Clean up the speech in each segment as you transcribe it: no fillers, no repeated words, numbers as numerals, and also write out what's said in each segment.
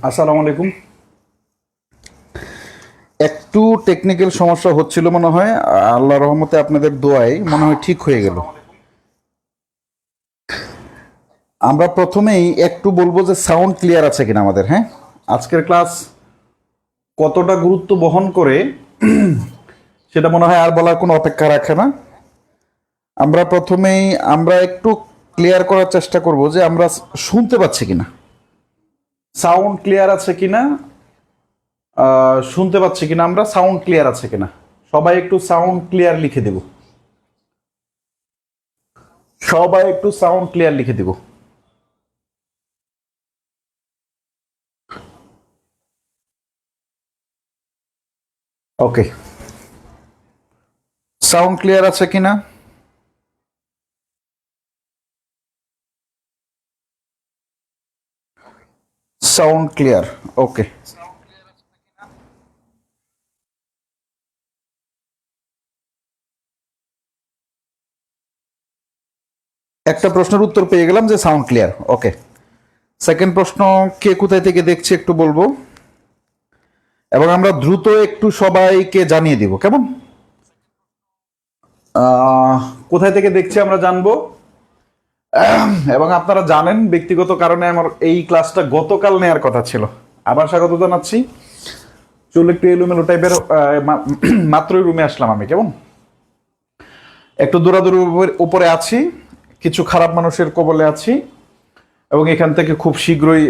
আসসালামু আলাইকুম। একটু টেকনিক্যাল সমস্যা হচ্ছিল মনে হয়, আল্লাহ রহমতে আপনাদের দোয়ায় মনে হয় ঠিক হয়ে গেল। আমরা প্রথমেই একটু বলবো যে সাউন্ড ক্লিয়ার আছে কিনা আমাদের। হ্যাঁ, আজকের ক্লাস কতটা গুরুত্ব বহন করে সেটা মনে হয় আর বলার কোনো অপেক্ষা রাখে না। আমরা প্রথমেই একটু ক্লিয়ার করার চেষ্টা করব যে আমরা শুনতে পাচ্ছি কিনা, সাউন্ড ক্লিয়ার আছে কিনা, শুনতে পাচ্ছি কিনা, আমরা সাউন্ড ক্লিয়ার আছে কিনা। সবাই একটু সাউন্ড ক্লিয়ার লিখে দেব। সবাই একটু সাউন্ড ক্লিয়ার লিখে দেব। ওকে, সাউন্ড ক্লিয়ার আছে কিনা? Sound clear. ওকে, একটা প্রশ্নের উত্তর পেয়ে গেলাম যে সাউন্ড ক্লিয়ার। ওকে, সেকেন্ড প্রশ্ন, কে কোথায় থেকে দেখছে একটু বলবো, এবং আমরা দ্রুত একটু সবাইকে জানিয়ে দিব কেমন। কোথায় থেকে দেখছি আমরা জানবো। এবং আপনারা জানেন ব্যক্তিগত কারণে আমার এই ক্লাসটা গতকাল নেয়ার কথা ছিল। আবার স্বাগত জানাচ্ছি। চুল একটু এলোমেলো টাইপের, মাত্রই রুমে আসলাম আমি, কেমন একটু দৌড়াদৌড়ি উপরে আছি, কিছু খারাপ মানুষের কবলে আছি, এবং এখান থেকে খুব শীঘ্রই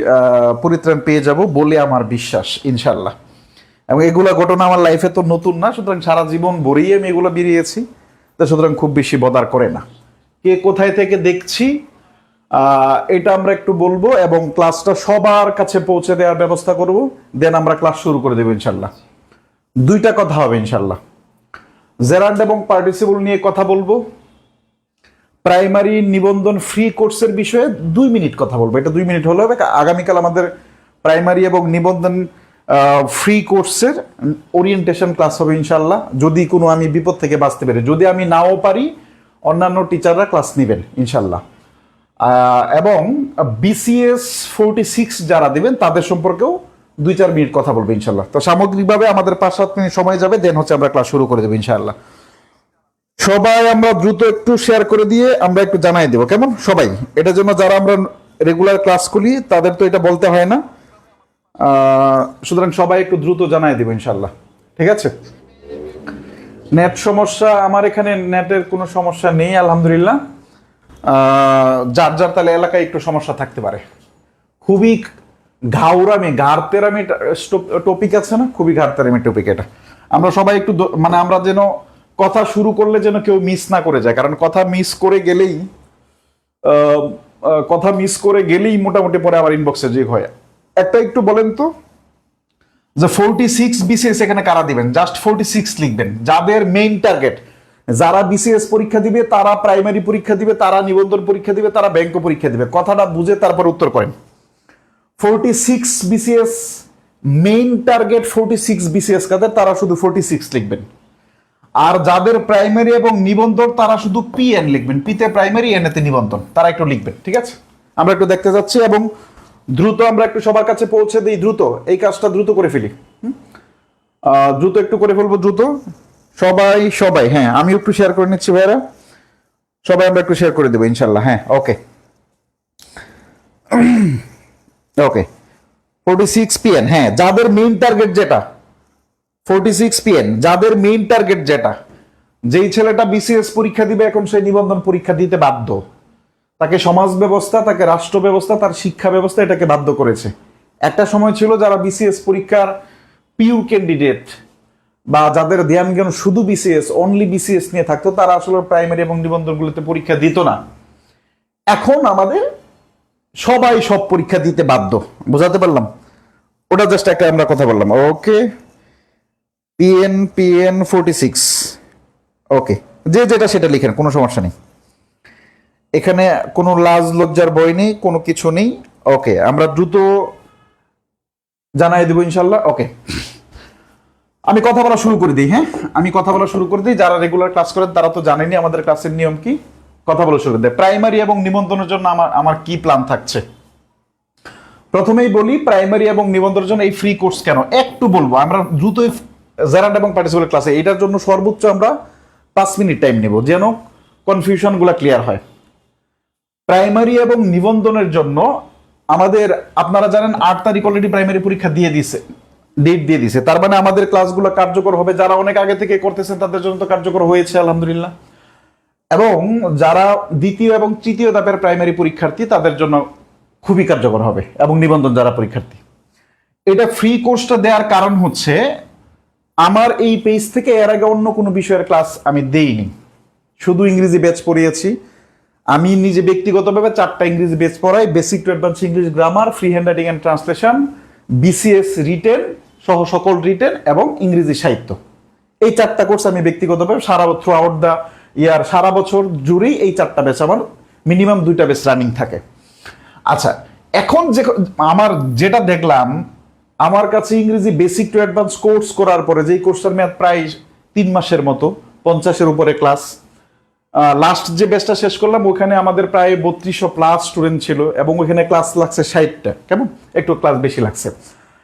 পরিত্রাণ পেয়ে যাব বলে আমার বিশ্বাস, ইনশাল্লাহ। এবং এগুলা ঘটনা আমার লাইফে তো নতুন না, সুতরাং সারা জীবন ভরেই আমি এগুলো বেরিয়েছি, তা সুতরাং খুব বেশি বদার করে না। কে কোথায় থেকে দেখছি এটা আমরা একটু বলবো, এবং ক্লাসটা সবার কাছে পৌঁছে দেওয়ার ব্যবস্থা করব। দেন আমরা ক্লাস শুরু করে দেবো ইনশাল্লাহ। দুইটা কথা হবে ইনশাল্লাহ। জেরান্ড এবং পার্টিসিপল নিয়ে কথা বলবো। প্রাইমারি নিবন্ধন ফ্রি কোর্সের বিষয়ে 2 মিনিট কথা বলবো। এটা 2 মিনিট হলে হবে। আগামীকাল আমাদের প্রাইমারি এবং নিবন্ধন ফ্রি কোর্সের ওরিয়েন্টেশন ক্লাস হবে ইনশাল্লাহ, যদি কোনো আমি বিপদ থেকে বাঁচতে পারি। যদি আমি নাও পারি, অন্যান্য টিচাররা ক্লাস নেবেন ইনশাল্লাহ। এবং বিসিএস 46 যারা দিবেন তাদের সম্পর্কেও 2-4 মিনিট কথা বলবো ইনশাল্লাহ। তো সামগ্রিকভাবে আমাদের 5-7 মিনিট সময় যাবে, দেন হচ্ছে আমরা ক্লাস শুরু করে দেবো ইনশাল্লাহ। সবাই আমরা দ্রুত একটু শেয়ার করে দিয়ে আমরা একটু জানাই দেবো কেমন সবাই। এটার জন্য যারা আমরা রেগুলার ক্লাস করি তাদের তো এটা বলতে হয় না, সুতরাং সবাই একটু দ্রুত জানাই দেবো ইনশাল্লাহ। ঠিক আছে। নেট সমস্যা, আমার এখানে নেটের কোনো সমস্যা নেই আলহামদুলিল্লাহ। যার যার তাহলে এলাকায় একটু সমস্যা থাকতে পারে। খুবই ঘাউরামি ঘাড়তেরামি টপিক আছে না, খুবই ঘাড়তেরামি টপিক এটা। আমরা সবাই একটু মানে আমরা যেন কথা শুরু করলে যেন কেউ মিস না করে যায়, কারণ কথা মিস করে গেলেই মোটামুটি পরে আবার ইনবক্সে যে হয়। একটা একটু বলেন তো যে 46 বিসিএস এখানে কারা দিবেন, জাস্ট 46 লিখবেন। যাদের মেইন টার্গেট, যারা বিসিএস পরীক্ষা দিবে, তারা প্রাইমারি পরীক্ষা দিবে, তারা নিবন্ধন পরীক্ষা দিবে, তারা ব্যাংক পরীক্ষা দিবে, কথাটা বুঝে তারপর উত্তর করেন। 46 বিসিএস মেইন টার্গেট, 46 বিসিএস কাদের, তারা শুধু 46 লিখবেন। আর যাদের প্রাইমারি এবং নিবন্ধন তারা শুধু পি এন লিখবেন, পিতে প্রাইমারি, এন এতে নিবন্ধন, তারা একটু লিখবেন। ঠিক আছে, আমরা একটু দেখতে যাচ্ছি এবং দ্রুত আমরা একটু সবার কাছে পৌঁছে দিই, দ্রুত এই কাজটা দ্রুত করে ফেলি। দ্রুত একটু করে ফেলবো, দ্রুত। সবাই সবাই হ্যাঁ, আমি একটু শেয়ার করে নিচ্ছি ভাইরা, সবাই আমরা একটু শেয়ার করে দেবো ইনশাল্লাহ। হ্যাঁ, ওকে ওকে। 46 PN, হ্যাঁ, যাদের মেইন টার্গেট যেটা 46 PN, যাদের মেইন টার্গেট যেটা, যেই ছেলেটা বিসিএস পরীক্ষা দিবে এখন সেই নিবন্ধন পরীক্ষা দিতে বাধ্য, তাকে সমাজ ব্যবস্থা, তাকে রাষ্ট্র ব্যবস্থা, তার শিক্ষা ব্যবস্থা এটাকে বাধ্য করেছে। একটা সময় ছিল যারা বিসিএস পরীক্ষার পিউ ক্যান্ডিডেট বা যাদের ধ্যান জ্ঞান শুধু বিসিএস, অনলি বিসিএস নিয়ে থাকতো, তারা আসলে প্রাইমারি এবং নিবন্ধনগুলোতে পরীক্ষা দিত না। এখন আমাদের সবাই সব পরীক্ষা দিতে বাধ্য, বুঝাতে পারলাম? ওটা জাস্ট একটা আমরা কথা বললাম। ওকে, PN 46, ওকে, যে যেটা সেটা লিখেন, কোনো সমস্যা নেই, এখানে কোনো লাজ লজ্জার ভয় নেই, কোনো কিছু নেই। ওকে, আমরা দ্রুত জানাই দেবো ইনশাল্লাহ। ওকে, আমি কথা বলা শুরু করে দিই। হ্যাঁ, আমি কথা বলা শুরু করে দিই। যারা রেগুলার ক্লাস করেন তারা তো জানেনি আমাদের ক্লাসের নিয়ম কি। কথা বলা শুরু করে দেয়। প্রাইমারি এবং নিবন্ধনের জন্য আমার কি প্ল্যান থাকছে প্রথমেই বলি। প্রাইমারি এবং নিবন্ধনের জন্য এই ফ্রি কোর্স কেন একটু বলবো। আমরা দ্রুত জেরান্ড এবং পার্টিসিপেট ক্লাসে এটার জন্য সর্বোচ্চ আমরা 5 মিনিট টাইম নেব, যেন কনফিউশনগুলো ক্লিয়ার হয়। প্রাইমারি এবং নিবন্ধনের জন্য আমাদের, আপনারা জানেন 8 তারিখ অলরেডি প্রাইমারি পরীক্ষা দিয়ে দিছে, ডেট দিয়ে দিছে। তার মানে আমাদের ক্লাসগুলো কার্যকর হবে। যারা অনেক আগে থেকে করতেছেন তাদের জন্য তো কার্যকর হয়েছে আলহামদুলিল্লাহ, এবং যারা দ্বিতীয় এবং তৃতীয় ধাপের প্রাইমারি পরীক্ষার্থী তাদের জন্য খুবই কার্যকর হবে, এবং নিবন্ধন যারা পরীক্ষার্থী। এটা ফ্রি কোর্সটা দেওয়ার কারণ হচ্ছে আমার এই পেজ থেকে এর আগে অন্য কোনো বিষয়ের ক্লাস আমি দেইনি, শুধু ইংরেজি ব্যাচ পড়িয়েছি। আমি নিজে ব্যক্তিগতভাবে 4টা ইংরেজি ব্যাচ পড়াই, basic to advance English grammar, free hand writing and translation, BCS written সহ সকল রিটেন এবং ইংরেজি সাহিত্য। এই 4টা কোর্স আমি ব্যক্তিগতভাবে সারা থ্রু আউট দ্য ইয়ার, সারা বছর জুড়েই এই 4টা ব্যাচ আমার মিনিমাম 2টা ব্যাচ রানিং থাকে। আচ্ছা, এখন যে আমার যেটা দেখলাম, আমার কাছে ইংরেজি বেসিক টু অ্যাডভান্স কোর্স করার পরে, যেই কোর্সটার মেয়াদ প্রায় 3 মাসের মতো, 50-এর উপরে ক্লাস, লাস্ট যে ব্যাচটা শেষ করলাম ওখানে আমাদের প্রায় 3200 প্লাস স্টুডেন্ট ছিল, এবং ওখানে ক্লাস লাগছে 60টা, কেমন একটু ক্লাস বেশি লাগছে।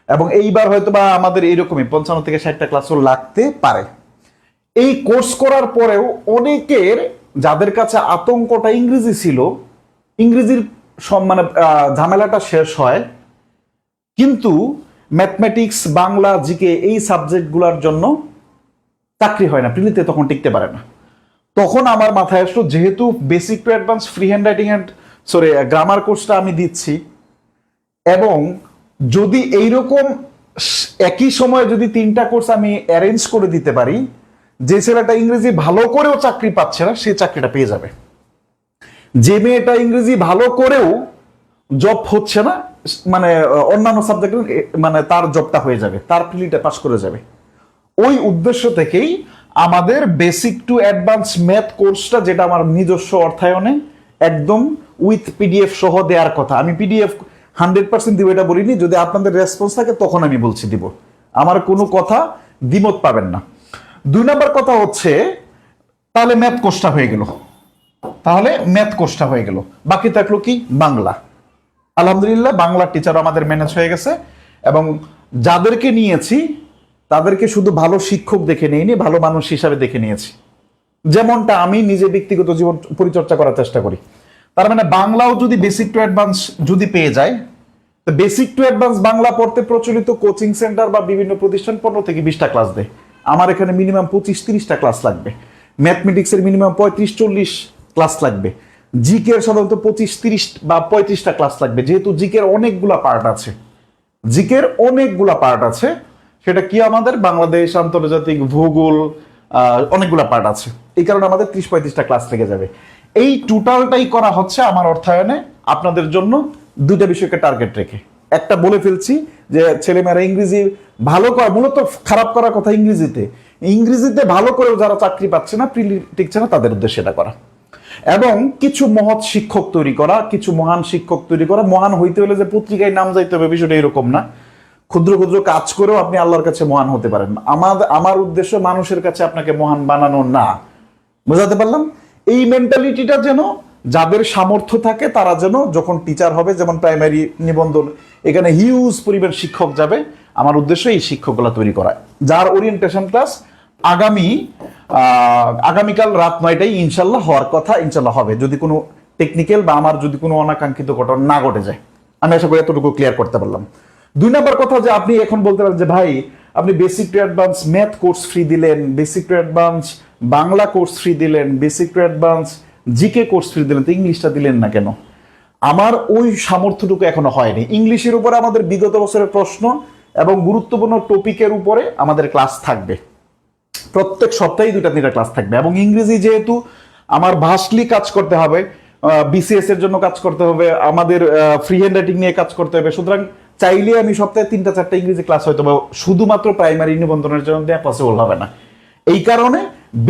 এবং এইবার হয়তো বা আমাদের এইরকমই 55 থেকে 60টা ক্লাসও লাগতে পারে। এই কোর্স করার পরেও অনেকের, যাদের কাছে আতঙ্কটা ইংরেজি ছিল, ইংরেজির মানে ঝামেলাটা শেষ হয়, কিন্তু ম্যাথমেটিক্স, বাংলা, জিকে এই সাবজেক্টগুলোর জন্য চাকরি হয় না, প্রিলিতে তখন টিকতে পারে না। তখন আমার মাথায় আসলো, যেহেতু basic to advance free hand writing and grammar কোর্সটা আমি দিচ্ছি, এবং যদি এইরকম একই সময়ে যদি 3টা কোর্স আমি অ্যারেঞ্জ করে দিতে পারি, যে ছেলেটা ইংরেজি ভালো করেও চাকরি পাচ্ছে না সে চাকরিটা পেয়ে যাবে, যে মেয়েটা ইংরেজি ভালো করেও জব হচ্ছে না, মানে অন্যান্য সাবজেক্ট মানে তার জবটা হয়ে যাবে, তার প্রিলিটা পাস করে যাবে। ওই উদ্দেশ্য থেকেই আমাদের বেসিক টু অ্যাডভান্স ম্যাথ কোর্সটা, যেটা আমার নিজস্ব অর্থায়নে একদম উইথ পিডিএফ সহ দেওয়ার কথা। আমি পিডিএফ 100% দিব এটা বলিনি, যদি আপনাদের রেসপন্স থাকে তখন আমি বলছি দিব, আমার কোনো কথা দ্বিমত পাবেন না। 2 নম্বর কথা হচ্ছে, তাহলে ম্যাথ কোর্সটা হয়ে গেল, বাকি থাকলো কি? বাংলা। আলহামদুলিল্লাহ বাংলার টিচার আমাদের ম্যানেজ হয়ে গেছে, এবং যাদেরকে নিয়েছি তাদেরকে শুধু ভালো শিক্ষক দেখে নিইনি, ভালো মানুষ হিসাবে দেখে নিয়েছি, যেমনটা আমি নিজে ব্যক্তিগত জীবন পরিচর্যা করার চেষ্টা করি। তার মানে বাংলাও যদি বেসিক টু অ্যাডভান্স যদি পেয়ে যায়, তো বেসিক টু অ্যাডভান্স বাংলা পড়তে প্রচলিত কোচিং সেন্টার বা বিভিন্ন প্রতিষ্ঠান 15 থেকে 20টা ক্লাস দেয়। আমার এখানে মিনিমাম 25-30টা ক্লাস লাগবে। ম্যাথমেটিক্সের মিনিমাম 35-40 ক্লাস লাগবে। জিকের সাধারণত 25-30 বা 35টা ক্লাস লাগবে, যেহেতু জিকের অনেকগুলা পার্ট আছে। সেটা কি, আমাদের বাংলাদেশ, আন্তর্জাতিক, ভূগোল, অনেকগুলা পার্ট আছে। এই কারণে আমাদের 30-35টা ক্লাস লেগে যাবে। এই টোটালটাই করা হচ্ছে আমার অর্থায়নে আপনাদের জন্য 2টা বিষয়কে টার্গেট রেখে। একটা বলে ফেলছি যে ছেলেমেয়েরা ইংরেজি ভালো করা, মূলত খারাপ করার কথা ইংরেজিতে ভালো করেও যারা চাকরি পাচ্ছে না, প্রিলি টিকছে না, তাদের উদ্দেশ্যে এটা করা, এবং কিছু মহৎ শিক্ষক তৈরি করা, কিছু মহান শিক্ষক তৈরি করা। মহান হইতে হলে যে পত্রিকায় নাম যাইতে হবে বিষয়টা এরকম না, ক্ষুদ্র ক্ষুদ্র কাজ করেও আপনি আল্লাহর কাছে মহান হতে পারেন। আমার উদ্দেশ্য মানুষের কাছে আপনাকে মহান বানানো না, বুঝাতে পারলাম? এই মেন্টালিটিটা যেন যাদের সামর্থ্য থাকে তারা যেন যখন টিচার হবে, যেমন প্রাইমারি নিবন্ধন, এখানে হিউজ পরিমাণ শিক্ষক যাবে, আমার উদ্দেশ্য এই শিক্ষকগুলো তৈরি করা, যার ওরিয়েন্টেশন ক্লাস আগামীকাল রাত 9টায় ইনশাল্লাহ হওয়ার কথা, ইনশাল্লাহ হবে, যদি কোনো টেকনিক্যাল বা আমার যদি কোনো অনাকাঙ্ক্ষিত ঘটনা না ঘটে যায়। আমি আশা করি এতটুকু ক্লিয়ার করতে পারলাম। 2 নম্বর কথা, যে আপনি এখন বলতে পারেন যে ভাই আপনি basic to advance math course free দিলেন, basic to advance Bangla course free দিলেন, basic to advance GK course free দিলেন, তো ইংলিশটা দিলেন না কেন? আমার ওই সামর্থ্যটুকু এখনো হয়নি। ইংলিশের উপরে আমাদের বিগত বছরের প্রশ্ন এবং গুরুত্বপূর্ণ টপিকের উপরে আমাদের ক্লাস থাকবে, প্রত্যেক সপ্তাহে 2-3টা ক্লাস থাকবে। এবং ইংরেজি যেহেতু আমার ভাস্টলি কাজ করতে হবে, বিসিএস এর জন্য কাজ করতে হবে, আমাদের ফ্রি হ্যান্ড রাইটিং নিয়ে কাজ করতে হবে, সুতরাং চাইলে আমি সপ্তাহে 3-4টা ইংরেজি ক্লাস হয়তো শুধুমাত্র প্রাইমারি নিবন্ধনের জন্য দেওয়া পসিবল হবে না। এই কারণে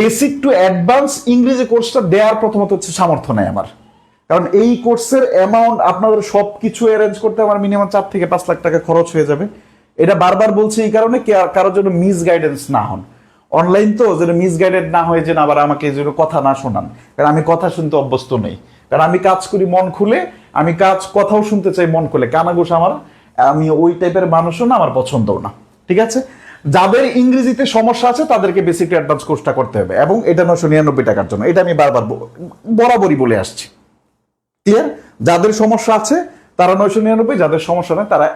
বেসিক টু অ্যাডভান্স ইংরেজি কোর্সটা দেওয়ার প্রথমত হচ্ছে সামর্থ্য নেই আমার, কারণ এই কোর্সের অ্যামাউন্ট আপনাদের সবকিছু অ্যারেঞ্জ করতে আমার মিনিমাম 4 থেকে 5 লাখ টাকা খরচ হয়ে যাবে। এটা বারবার বলছি এই কারণে কারোর জন্য মিস গাইডেন্স না হন, অনলাইন তো যেন মিস গাইডেড না হয়ে যেন আবার আমাকে যেন কথা না শোনান, কারণ আমি কথা শুনতে অভ্যস্ত নেই, কারণ আমি কাজ করি মন খুলে, আমি কথাও শুনতে চাই মন খুলে, কানাঘুষ আমার, আমি ওই টাইপের মানুষও না, আমার পছন্দও না। ঠিক আছে, যাদের ইংরেজিতে সমস্যা আছে তাদেরকে বেসিক অ্যাডভান্স কোর্সটা করতে হবে, এবং এটা 999 টাকার জন্য, এটা আমি বারবার বরাবরই বলে আসছি। ক্লিয়ার? যাদের সমস্যা আছে তারা 999, যাদের সমস্যা নেই তারা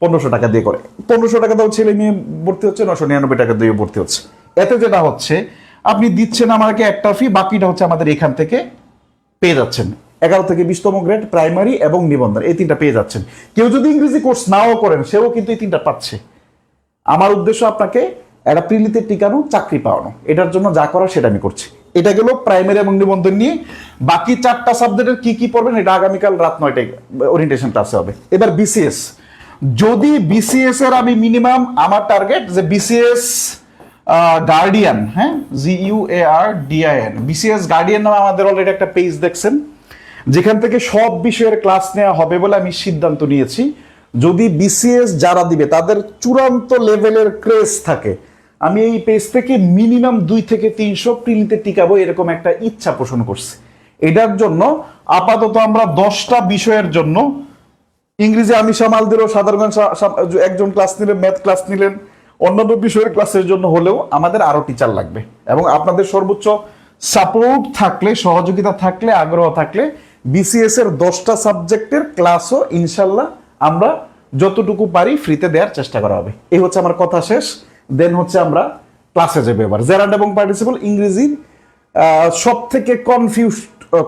1500 টাকা দিয়ে করে। 1500 টাকা দাও ছেলে মেয়ে ভর্তি হচ্ছে, 999 টাকা দিয়ে ভর্তি হচ্ছে। এতে যেটা হচ্ছে, আপনি দিচ্ছেন আমাকে একটা ফি, বাকিটা হচ্ছে আমাদের এখান থেকে পেয়ে যাচ্ছেন। 11 থেকে 20তম গ্রেড, প্রাইমারি এবং নিবন্ধন, এই 3টা পেয়ে যাচ্ছেন। কেউ যদি ইংরেজি কোর্স নাও করেন সেও কিন্তু এই 3টা পাচ্ছে। আমার উদ্দেশ্য আপনাকে একটা প্রিলিতে টিকানো, চাকরি পাওয়ানো, এটার জন্য যা করা সেটা আমি করছি। এটা গেল প্রাইমারি এবং নিবন্ধন নিয়ে। বাকি 4টা সাবজেক্টের কি কি পড়বেন এটা আগামীকাল রাত 9টায় ওরিয়েন্টেশন ক্লাসে হবে। এবার বিসিএস, যদি বিসিএস এর আমি মিনিমাম, আমার টার্গেট যে বিসিএস গার্ডিয়ান, হ্যাঁ, GUARDIAN, বিসিএস গার্ডিয়ান নামে আমাদের অলরেডি একটা পেজ দেখছেন, যেখান থেকে সব বিষয়ের ক্লাস নেওয়া হবে বলে আমি সিদ্ধান্ত নিয়েছি। যদি বিসিএস যারা দিবে তাদের চূড়ান্ত লেভেলের ক্রেজ থাকে, আমি এই পেজ থেকে মিনিমাম 2 থেকে 300 প্রিলিতে টিকাবো, এরকম একটা ইচ্ছা পোষণ করছি। এটার জন্য আপাতত আমরা 10টা বিষয়ের জন্য, ইংরেজি আমি সামাল দিলেও, সাধারণ একজন ক্লাস নিলেন, ম্যাথ ক্লাস নিলেন, অন্যান্য বিষয়ের ক্লাসের জন্য হলেও আমাদের আরো টিচার লাগবে, এবং আপনাদের সর্বোচ্চ সাপোর্ট থাকলে, সহযোগিতা থাকলে, আগ্রহ থাকলে বিসিএস এর 10টা সাবজেক্টের ক্লাসও ইনশাল্লাহ আমরা যতটুকু পারি ফ্রিতে দেওয়ার চেষ্টা করা হবে। এই হচ্ছে আমার কথা শেষ। দেন হচ্ছে আমরা ক্লাসে যাবো। এবার জেরান্ড এবং পার্টিসিপল ইংরেজির সব থেকে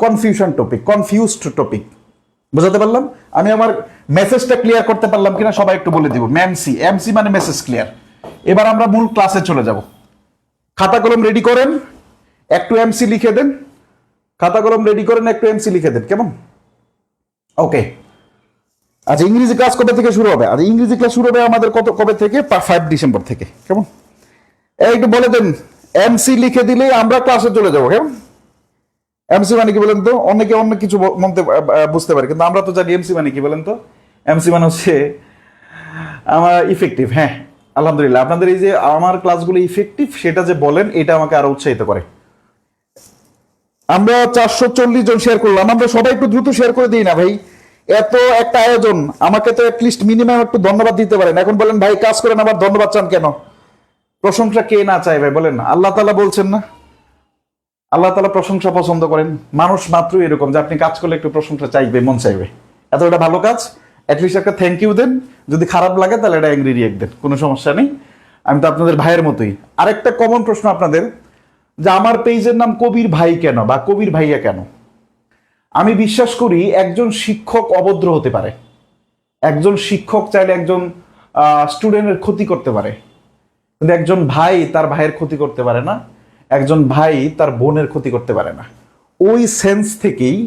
কনফিউজড টপিক বুঝাতে পারলাম? আমি আমার মেসেজটা ক্লিয়ার করতে পারলাম কিনা সবাই একটু বলে দিব। এমসি মানে মেসেজ ক্লিয়ার। এবার আমরা মূল ক্লাসে চলে যাব। খাতা কলম রেডি করেন, একটু এমসি লিখে দেন। খাতা কলম রেডি করেন, একটু এমসি লিখে দেন, কেমন? ওকে। আচ্ছা, ইংরেজি ক্লাস কবে থেকে শুরু হবে? আচ্ছা, ইংরেজি ক্লাস শুরু হবে আমাদের কবে থেকে? 5 ডিসেম্বর থেকে, কেমন? একটু বলে দেন, এমসি লিখে দিলেই আমরা ক্লাসে চলে যাবো, কেমন? এমসি মানে কি বলেন তো? অনেকে অন্য কিছু মনে বুঝতে পারে, কিন্তু আমরা তো জানি এমসি মানে কি বলেন তো? এমসি মানে হচ্ছে আমার ইফেক্টিভ। হ্যাঁ, আলহামদুলিল্লাহ, আপনাদের এই যে আমার ক্লাসগুলো ইফেক্টিভ সেটা যে বলেন, এটা আমাকে আরো উৎসাহিত করে। আমরা 440 জন শেয়ার করলাম, আমরা সবাই একটু দ্রুত শেয়ার করে দিই না ভাই? এত একটা আয়োজন, আমাকে তো অ্যাটলিস্ট মিনিমাম একটু ধন্যবাদ দিতে পারেন। এখন বলেন ভাই কাজ করেন, আবার ধন্যবাদ চান কেন? প্রশংসা কে না চাই ভাই, বলেন না? আল্লাহ তাআলা বলছেন না, আল্লাহ তাআলা প্রশংসা পছন্দ করেন। মানুষ মাত্রই এরকম যে আপনি কাজ করলে একটু প্রশংসা চাইবে, মন চাইবে। এত এটা ভালো কাজ, অ্যাটলিস্ট একটা থ্যাংক ইউ দেন। যদি খারাপ লাগে তাহলে এটা অ্যাংরি রিয়েক্ট দেন, কোনো সমস্যা নেই। আমি তো আপনাদের ভাইয়ের মতোই। আরেকটা কমন প্রশ্ন আপনাদের, যে আমার পেজের নাম কবির ভাই কেন বা কবির ভাইয়া কেন? আমি বিশ্বাস করি একজন শিক্ষক অভদ্র হতে পারে, একজন শিক্ষক চাইলে একজন স্টুডেন্টের ক্ষতি করতে পারে, কিন্তু একজন ভাই তার ভাইয়ের ক্ষতি করতে পারে না, একজন ভাই তার বোনের ক্ষতি করতে পারে না। ওই সেন্স থেকেই,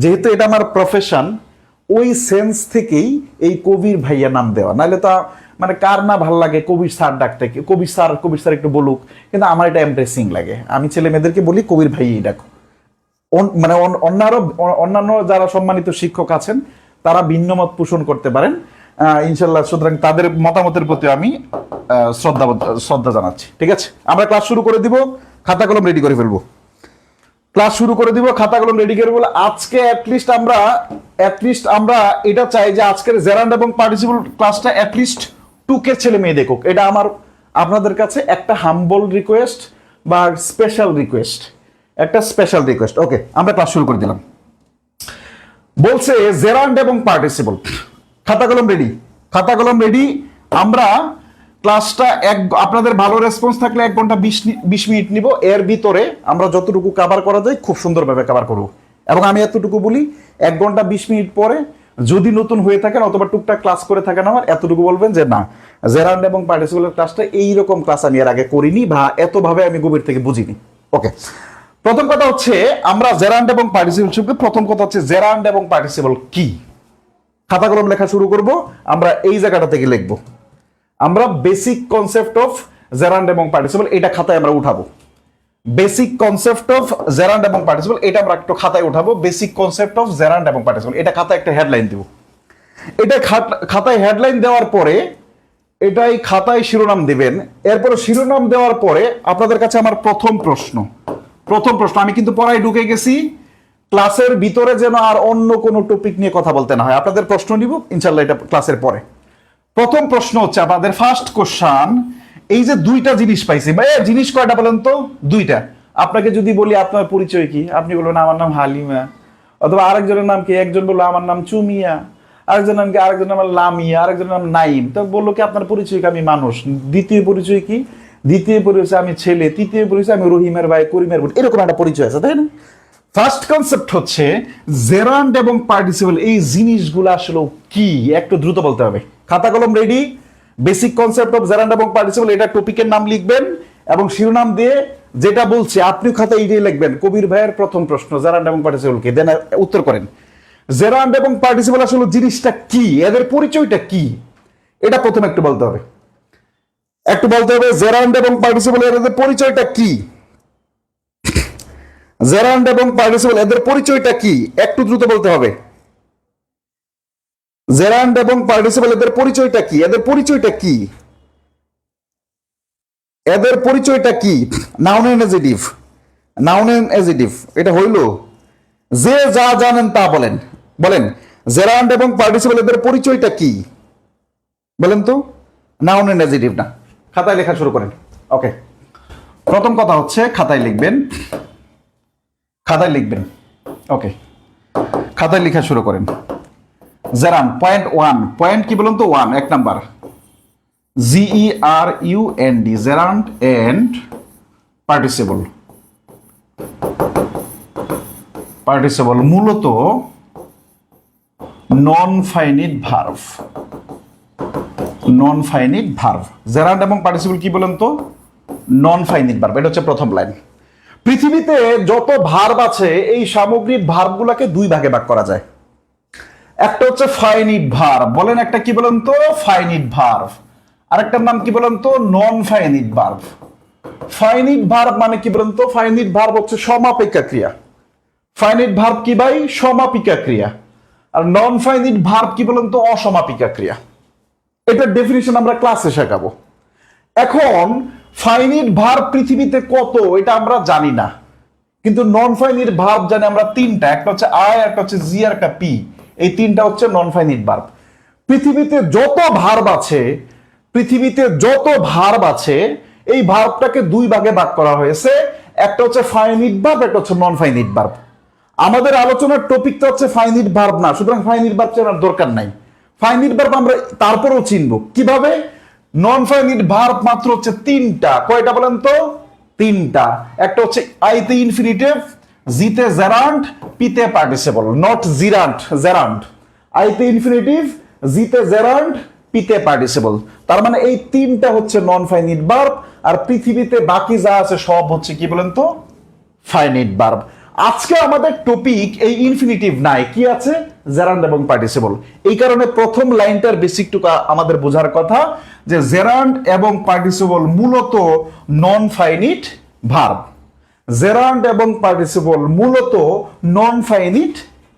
যেহেতু এটা আমার প্রফেশন, ওই সেন্স থেকেই এই কবির ভাইয়া নাম দেওয়া। নাহলে তো মানে কার না ভাল লাগে কবির স্যার ডাকতে, কবির স্যার একটু বলুক, কিন্তু আমার এটা এমপ্রেসিং লাগে। আমি ছেলে মেয়েদেরকে বলি কবির ভাইয়াই ডাকো। মানে অন্যান্য যারা সম্মানিত শিক্ষক আছেন তারা ভিন্ন মত পোষণ করতে পারেন ইনশাল্লাহ। সুতরাং তাদের মতামতের প্রতি আমি শ্রদ্ধা জানাচ্ছি। ঠিক আছে, আমরা ক্লাস শুরু করে দিব, খাতা কলম রেডি করে ফেলবো। ক্লাস শুরু করে দিব, খাতা কলম রেডি করে বলে আজকে অ্যাটলিস্ট আমরা এটা চাই যে আজকের জেরান্ড এবং পার্টিসিপল ক্লাসটা অ্যাটলিস্ট টুকের ছেলে মেয়ে দেখুক, এটা আমার আপনাদের কাছে একটা হাম্বল রিকোয়েস্ট বা স্পেশাল রিকোয়েস্ট, একটা স্পেশাল রিকোয়েস্ট। ওকে, আমরা ক্লাস শুরু করে দিলাম। বলছে জেরান্ড এবং পার্টিসিপল, খাতা কলম রেডি, খাতা কলম রেডি। আমরা ক্লাসটা আপনাদের ভালো রেসপন্স থাকলে 1 ঘন্টা 20 মিনিট নিব। এর ভিতরে আমরা যতটুকু কভার করা যায় খুব সুন্দরভাবে কভার করব। এবং আমি এতটুকু বলি, 1 ঘন্টা 20 মিনিট পরে যদি নতুন হয়ে থাকেন অথবা টুকটাক ক্লাস করে থাকেন আমার, এতটুকু বলবেন যে না, জেরান্ড এবং পার্টিসিপলের ক্লাসটা এইরকম ক্লাস আমি এর আগে করিনি বা এতভাবে আমি গভীর থেকে বুঝিনি। ওকে, প্রথম কথা হচ্ছে আমরা জেরান্ড এবং পার্টিসিপল শিখব। প্রথম কথা হচ্ছে জেরান্ড এবং পার্টিসিপল কি। খাতা কলম লেখা শুরু করব। আমরা এই জায়গাটা থেকে লিখব, আমরা বেসিক কনসেপ্ট অফ জেরান্ড এবং পার্টিসিপল, এটা খাতায় আমরা উঠাবো। বেসিক কনসেপ্ট অফ জেরান্ড এবং পার্টিসিপল, এটা আমরা একটু খাতায় উঠাবো। বেসিক কনসেপ্ট অফ জেরান্ড এবং পার্টিসিপল, এটা খাতায় একটা হেডলাইন দেব। এটা খাতায় হেডলাইন দেওয়ার পরে এটাই খাতায় শিরোনাম দিবেন। এরপরে শিরোনাম দেওয়ার পরে আপনাদের কাছে আমার প্রথম প্রশ্ন, আমি কিন্তু পড়ায় ঢুকে গেছি, ক্লাসের ভিতরে যেন আর অন্য কোনো টপিক নিয়ে কথা বলতে না হয়। আপনাদের প্রশ্ন নিব ইনশাল্লাহ এটা ক্লাসের পরে। প্রথম প্রশ্ন হচ্ছে আপনাদের ফার্স্ট কোশ্চান, এই যে দুইটা জিনিস পাইছি, জিনিস কয়টা বলেন তো? দুইটা। আপনাকে যদি বলি আপনার পরিচয় কি, আপনি বলবেন আমার নাম হালিমা, অথবা আরেকজনের নাম কি, একজন বললো আমার নাম চুমিয়া, আরেকজন নাম কি, আরেকজন নাম লামিয়া, আরেকজনের নাম নাইম। তো বললো কি আপনার পরিচয় কি, আমি মানুষ। দ্বিতীয় পরিচয় কি, দ্বিতীয় পরিচয় আমি ছেলে, তৃতীয় পরিচয় আমি রহিমের ভাই, করিমের বোন, এরকম একটা পরিচয় আছে, তাই না? ফার্স্ট কনসেপ্ট হচ্ছে জেরান্ড এবং পার্টিসিপল, এই জিনিসগুলো আসলে কি একটু দ্রুত বলতে হবে। খাতা কলম ready. Basic concept of gerund এবং পার্টিসিপল, এটা টপিকের নাম লিখবেন এবং শিরোনাম দিয়ে যেটা বলছে আপনি খাতায় এইটাই লিখবেন। কবির ভাইয়ের প্রথম প্রশ্ন, জেরান্ড এবং পার্টিসিপল কি, দেন উত্তর করেন। জেরান্ড এবং পার্টিসিপল আসলে জিনিসটা কি, এদের পরিচয়টা কি, এটা প্রথমে একটু বলতে হবে। জেরান্ড এবং পার্টিসিপল এদের পরিচয়টা কি, জেরান্ড এবং পার্টিসিপল এদের পরিচয়টা কি, একটু দ্রুত বলতে হবে। জেরান্ড এবং পার্টিসিপল এদের পরিচয়টা কি, এদের পরিচয়টা কি, এদের পরিচয়টা কি। Noun and adjective, noun and adjective, এটা হইল যে যা জানেন তা বলেন। বলেন জেরান্ড এবং পার্টিসিপল এদের পরিচয়টা কি বলেন তো, নাউন এন্ড অ্যাডজেক্টিভ না। খাতায় লেখা শুরু করেন। ওকে, প্রথম কথা হচ্ছে খাতায় লিখবেন, খাতায় লিখবেন। ওকে, খাতায় লেখা শুরু করেন। জেরান্ড পয়েন্ট 1, পয়েন্ট কি বলুন তো? 1, 1 number, GERUND, gerund and participle. Participle মূলত non finite verb, non finite verb. Gerund এবং পার্টিসিপল কি বলেন তো? Non finite verb. এটা হচ্ছে প্রথম লাইন। পৃথিবীতে যত ভার্ব আছে এই সামগ্রিক ভার্বগুলোকে দুই ভাগে ভাগ করা যায়। একটা হচ্ছে ফাইনিট ভার্ব, বলেন একটা কি বলেন তো? Finite verb. আরেকটার নাম কি বলেন তো? Non finite verb. Finite verb মানে কি বলেন তো? ফাইনিট ভার্ব হচ্ছে সমাপিকা ক্রিয়া। ফাইনিট ভার্ব কি ভাই? সমাপিকা ক্রিয়া। আর নন ফাইনিট ভার্ব কি বলেন তো? অসমাপিকা ক্রিয়া। এটার ডেফিনিশন আমরা ক্লাসে শেখাবো। এখন ফাইনিট ভার্ব পৃথিবীতে কত এটা আমরা জানি না, কিন্তু নন ফাইনিট ভার্ব জানি আমরা 3টা। একটা হচ্ছে আই, একটা হচ্ছে জি, আর একটা পি। এই 3টা হচ্ছে নন ফাইনিট ভার্ব। পৃথিবীতে যত ভার্ব আছে, পৃথিবীতে যত ভার্ব আছে এই ভার্বটাকে দুই ভাগে ভাগ করা হয়েছে। একটা হচ্ছে ফাইনিট ভার্ব, একটা হচ্ছে নন ফাইনিট ভার্ব। আমাদের আলোচনার টপিকটা হচ্ছে ফাইনিট ভার্ব না, সুতরাং ফাইনিট ভার্ব চেনার দরকার নাই। ফাইনিট ভার্ব আমরা তারপরেও চিনবো কিভাবে। নন ফাইনিট ভার্ব মাত্র হচ্ছে 3টা। কয়টা বলেন তো? 3টা। একটা হচ্ছে আইতে ইনফিনিটিভ, জিতে জেরান্ড, পিতে পার্টিসিপল। Not জিরান্ড, gerund. আইতে ইনফিনিটিভ, জিতে জেরান্ড, পিতে পার্টিসিপল। তার মানে এই 3টা হচ্ছে নন ফাইনিট ভার্ব, আর পৃথিবীতে বাকি যা আছে সব হচ্ছে কি বলেন তো? Finite verb. আজকে আমাদের টপিক এই ইনফিনিটিভ নাই, কি আছে? জেরান্ড এবং পার্টিসিপল। এই কারণে প্রথম লাইনটার বেসিকটুকু আমাদের বোঝার কথা যে জেরান্ড এবং পার্টিসিপল মূলত নন ফাইনিট ভার্ব। জেরান্ড এবং পার্টিসিপল মূলত নন ফাইনিট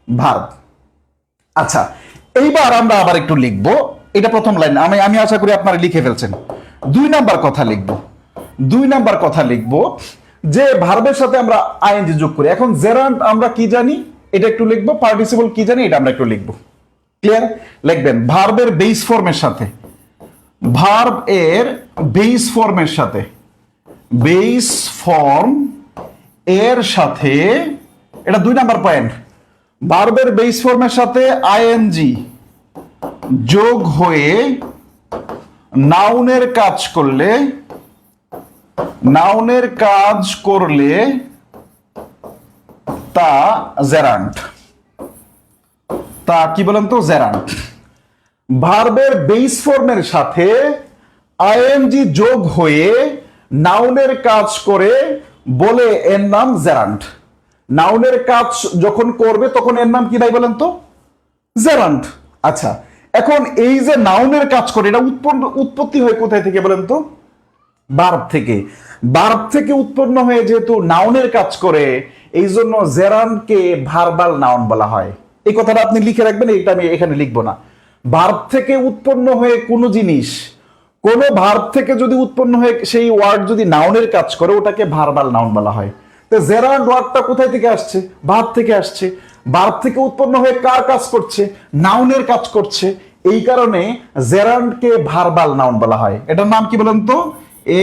ভার্ব। আচ্ছা, এইবার আমরা আবার একটু লিখবো। এটা প্রথম লাইন, আমি আশা করি আপনারা লিখে ফেলছেন। 2 নাম্বার কথা লিখবো। 2 নাম্বার কথা লিখবো যে ভার্বের সাথে আমরা আইএনজি যোগ করি। এখন জেরান্ড আমরা কি জানি এটা একটু লিখবো, পার্টিসিপল কি জানি এটা আমরা একটু লিখবো। ক্লিয়ার? লিখবেন ভার্বের বেস ফর্মের সাথে, ভার্ব এর বেস ফর্মের সাথে, বেস ফর্ম এর সাথে, এটা 2 নাম্বার পয়েন্ট, ভার্বের বেস ফর্মের সাথে আইএনজি যোগ হয়ে নাউনের কাজ করলে, নাউনের কাজ করলে তা জেরান্ট। তা কি বলেন তো? জেরান্ট। ভার্বের বেস ফর্মের সাথে আইএনজি যোগ হয়ে নাউনের কাজ করে বলে এর নাম জেরান্ট। নাউনের কাজ যখন করবে তখন এর নাম কি ভাই বলেন তো? জেরান্ট। আচ্ছা, এখন এই যে নাউনের কাজ করে, এটা উৎপত্তি হয় কোথায় থেকে বলেন তো? ভার্ব থেকে। ভার্ব থেকে উৎপন্ন হয়ে যেহেতু নাউনের কাজ করে, এই জন্য জেরান্টকে ভার্বাল নাউন বলা হয়। এই কথাটা আপনি লিখে রাখবেন, এটা আমি এখানে লিখবো না। ভার্ব থেকে উৎপন্ন হয়ে কোনো জিনিস, কোন ভার্ব থেকে যদি উৎপন্ন হয়ে সেই ওয়ার্ড যদি নাউনের কাজ করে, ওটাকে ভার্বাল নাউন বলা হয়। তো জেরান্ট ওয়ার্ডটা কোথায় থেকে আসছে? ভার্ব থেকে আসছে। ভার্ব থেকে উৎপন্ন হয়ে কার কাজ করছে? নাউনের কাজ করছে। এই কারণে জেরান্টকে ভার্বাল নাউন বলা হয়। এটার নাম কি বলেন তো?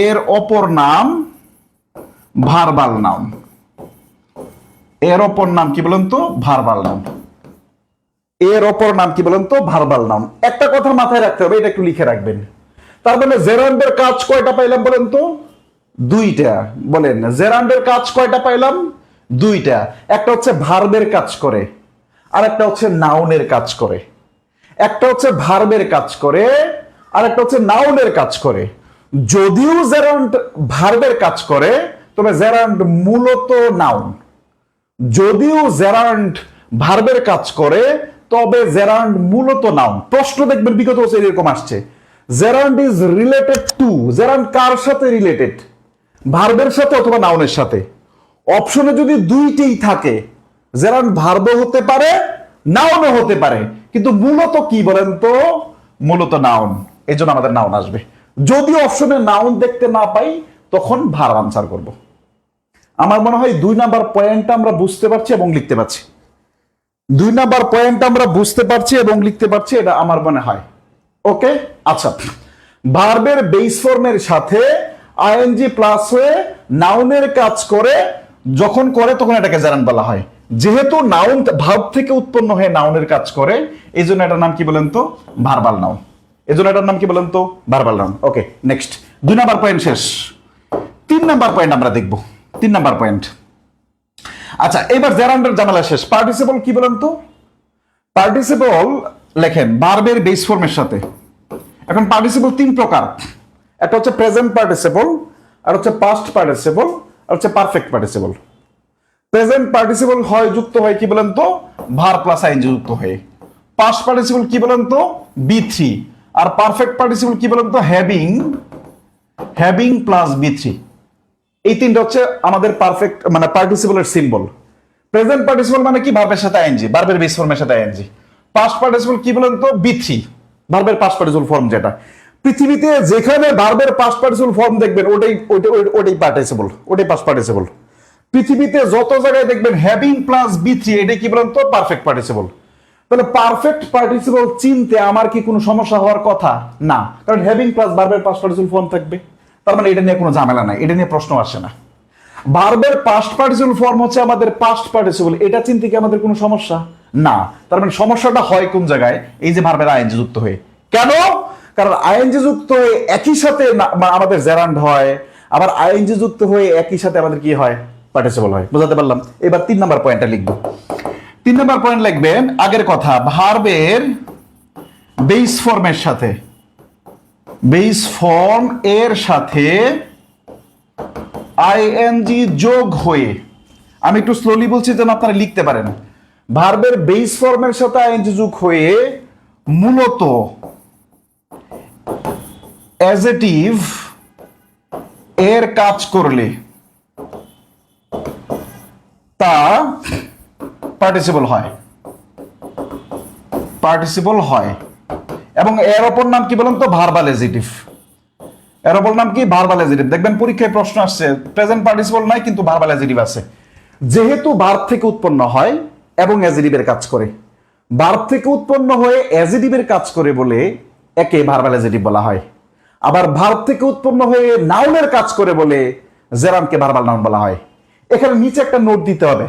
এর অপর নাম ভার্বাল নাউন। এর অপর নাম কি বলেন তো? Verbal noun. এর অপর নাম কি বলেন তো? Verbal noun. একটা কথা মাথায় রাখতে হবে, এটা একটু লিখে রাখবেন। তার মানে জেরান্ডের কাজ কয়টা পাইলাম বলেন তো? 2টা। বলেন, জেরান্ডের কাজ কয়টা পাইলাম? 2টা। একটা হচ্ছে ভার্বের কাজ করে, আর একটা হচ্ছে নাউনের কাজ করে। একটা হচ্ছে ভার্বের কাজ করে, আর একটা হচ্ছে নাউনের কাজ করে। যদিও জেরান্ড ভার্বের কাজ করে, তবে জেরান্ড মূলত নাউন। যদিও জেরান্ড ভার্বের কাজ করে, তবে জেরান্ড মূলত নাউন। প্রশ্ন দেখবেন বিগত বছর এরকম আসছে, gerund is related to. Gerund কার সাথে রিলেটেড? ভার্বের সাথে অথবা নাউনের সাথে। অপশনে যদি 2টিই থাকে, জেরান্ড ভার্বও হতে পারে, নাউনও হতে পারে, কিন্তু মূলত কি বলেন তো? মূলত নাউন। এই জন্য আমাদের নাউন আসবে। যদি অপশনে নাউন দেখতে না পাই, তখন ভার্ব আনসার করব। আমার মনে হয় 2 নাম্বার পয়েন্টটা আমরা বুঝতে পারছি এবং লিখতে পারছি। 2 নাম্বার পয়েন্টটা আমরা বুঝতে পারছি এবং লিখতে পারছি, এটা আমার মনে হয়। ওকে, আচ্ছা। ভার্বের বেস ফর্মের সাথে আইএনজি প্লাস হয়ে নাউনের কাজ করে, যখন করে তখন এটাকে জেরান্ট বলা হয়। যেহেতু নাউন ভার্ব থেকে উৎপন্ন হয়ে নাউনের কাজ করে, এই জন্য এটার নাম কি বলেন তো? Verbal noun. এই জন্য এটার নাম কি বলেন তো? Verbal noun. Okay, next. 2 number point শেষ। 3 নাম্বার পয়েন্ট আমরা দেখব। 3 নাম্বার পয়েন্ট। আচ্ছা, এবার জেরান্ডের ঝামেলা শেষ। পার্টিসিপল কি বলেন তো? পার্টিসিপল লেখেন ভার্বের বেস ফর্মের সাথে। এখন পার্টিসিপল 3 প্রকার। একটা হচ্ছে প্রেজেন্ট পার্টিসিপল, আর হচ্ছে পাস্ট পার্টিসিপল, আর হচ্ছে পারফেক্ট পার্টিসিপল। প্রেজেন্ট পার্টিসিপল হয় যুক্ত হয় কি বলেন তো? ভার্ব প্লাস আইএনজি যুক্ত হয়ে। পাস্ট পার্টিসিপল কি বলেন তো? B3। আর পারফেক্ট পার্টিসিপল কি বলেন তো? Having plus B3। এই 3টা হচ্ছে আমাদের পারফেক্ট মানে পার্টিসিপলের সিম্বল। প্রেজেন্ট পার্টিসিপল মানে কি? ভার্বের সাথে আইএনজি, ভার্বের বেস ফর্মের সাথে আইএনজি। পাস্ট পার্টিসিপল কি বলেন তো? B3, ভার্বের পাস্ট পার্টিসিপল ফর্ম যেটা। পৃথিবীতে যেখানে ভার্বের পাস্ট পার্টিসিপল ফর্ম দেখবেন, ওটাই পার্টিসিপল, ওটাই পাস্ট পার্টিসিপল। পৃথিবীতে যত জায়গায় দেখবেন হ্যাভিং প্লাস B3, এটা কি বলেন তো? Perfect participle. তাহলে পারফেক্ট পার্টিসিপল চিনতে আমার কি কোনো সমস্যা হওয়ার কথা না, কারণ হ্যাভিং প্লাস ভার্বের পাস্ট পার্টিসিপল ফর্ম থাকবে। তার মানে এটা নিয়ে কোনো ঝামেলা নাই, এটা নিয়ে প্রশ্ন আসে না। ভার্বের পাস্ট পার্টিসিপল ফর্ম হচ্ছে আমাদের পাস্ট পার্টিসিপল, এটা চিনতে কি আমাদের কোনো সমস্যা না। তার মানে সমস্যাটা হয় কোন জায়গায়? এই যে ভার্বের আইএনজি যুক্ত হয়ে। কেন? কারণ আইএনজি যুক্ত হয়ে একই সাথে আমাদের জেরান্ড হয়, আবার আইএনজি যুক্ত হয়ে একই সাথে আমাদের কি হয়? পার্টিসিপল হয়। বুঝাতে পারলাম? এবার 3 নাম্বার পয়েন্টটা লিখব। 3 নাম্বার পয়েন্ট লিখবেন আগের কথা, ভার্বের বেস ফর্মের সাথে, বেস ফর্ম এর সাথে আইএনজি যোগ হয়ে, আমি একটু স্লোলি বলছি যেন আপনারা লিখতে পারেন। ভার্বের বেস ফর্মের সাথে আইএনজি যোগ হয়ে মূলত অ্যাজেটিভ এর কাজ করলে তা পার্টিসিপল হয়, পার্টিসিপল হয়। এবং এর অপর নাম কি বলেন তো? Verbal adjective. এর অপর নাম কি? Verbal adjective. দেখবেন পরীক্ষায় প্রশ্ন আসছে, প্রেজেন্ট পার্টিসিপল নাই কিন্তু ভার্বাল অ্যাজেটিভ আছে। যেহেতু ভার্ব থেকে উৎপন্ন হয় এবং অ্যাজেটিভের কাজ করে, ভার্ব থেকে উৎপন্ন হয়ে অ্যাজেটিভের কাজ করে বলে একে ভার্বাল অ্যাজেটিভ বলা হয়। আবার ভার্ব থেকে উৎপন্ন হয়ে নাউনের কাজ করে বলে জেরান্ডকে ভার্বাল নাউন বলা হয়। এখানে নিচে একটা নোট দিতে হবে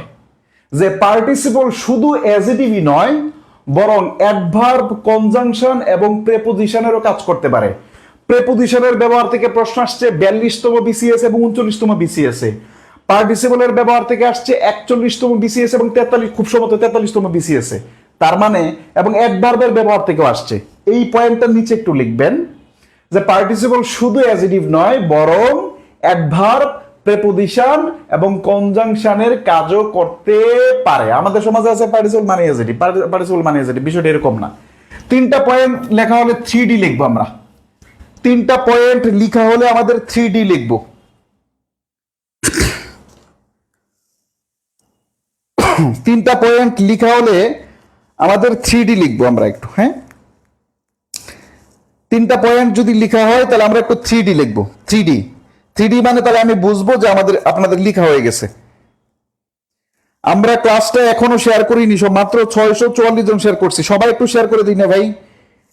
যে পার্টিসিপল শুধু অ্যাজেটিভই নয়, বরং অ্যাডভার্ব, কনজাংশন এবং প্রেপোজিশনেরও কাজ করতে পারে। প্রেপোজিশনের ব্যবহার থেকে প্রশ্ন আসছে 42তম বিসিএস এবং 39তম বিসিএস এ। পার্টিসিপলের ব্যবহার থেকে আসছে 41তম বিসিএস এবং 43, খুব সম্ভবত 43তম বিসিএস এ। তার মানে এবং অ্যাডভার্বের ব্যবহার থেকেও আসছে। এই পয়েন্টটার নিচে একটু লিখবেন যে পার্টিসিপল শুধু অ্যাজেটিভ নয়, বরং অ্যাডভার্ব, প্রেপোজিশন এবং কনজাংশনের কাজও করতে পারে। আমাদের সমাজে আছে পার্টিসিপল মানে অ্যাজেটিভ, পার্টিসিপল মানে অ্যাজেটিভ, বিষয়টা এরকম না। 3টা পয়েন্ট লেখা হলে 3D লিখবো আমরা। 3টা পয়েন্ট লেখা হলে আমাদের 3D লিখবো। 3টা পয়েন্ট লেখা হলে আমাদের 3D লিখবো আমরা একটু। হ্যাঁ, 3টা পয়েন্ট যদি লেখা হয় তাহলে আমরা একটু 3D লিখবো। 3D মানে তাহলে আমি বুঝবো যে আপনাদের লেখা হয়ে গেছে। আমরা ক্লাসটা এখনো শেয়ার করিনি, সব মাত্র 644 জন শেয়ার করছি। সবাই একটু শেয়ার করে দিই না ভাই,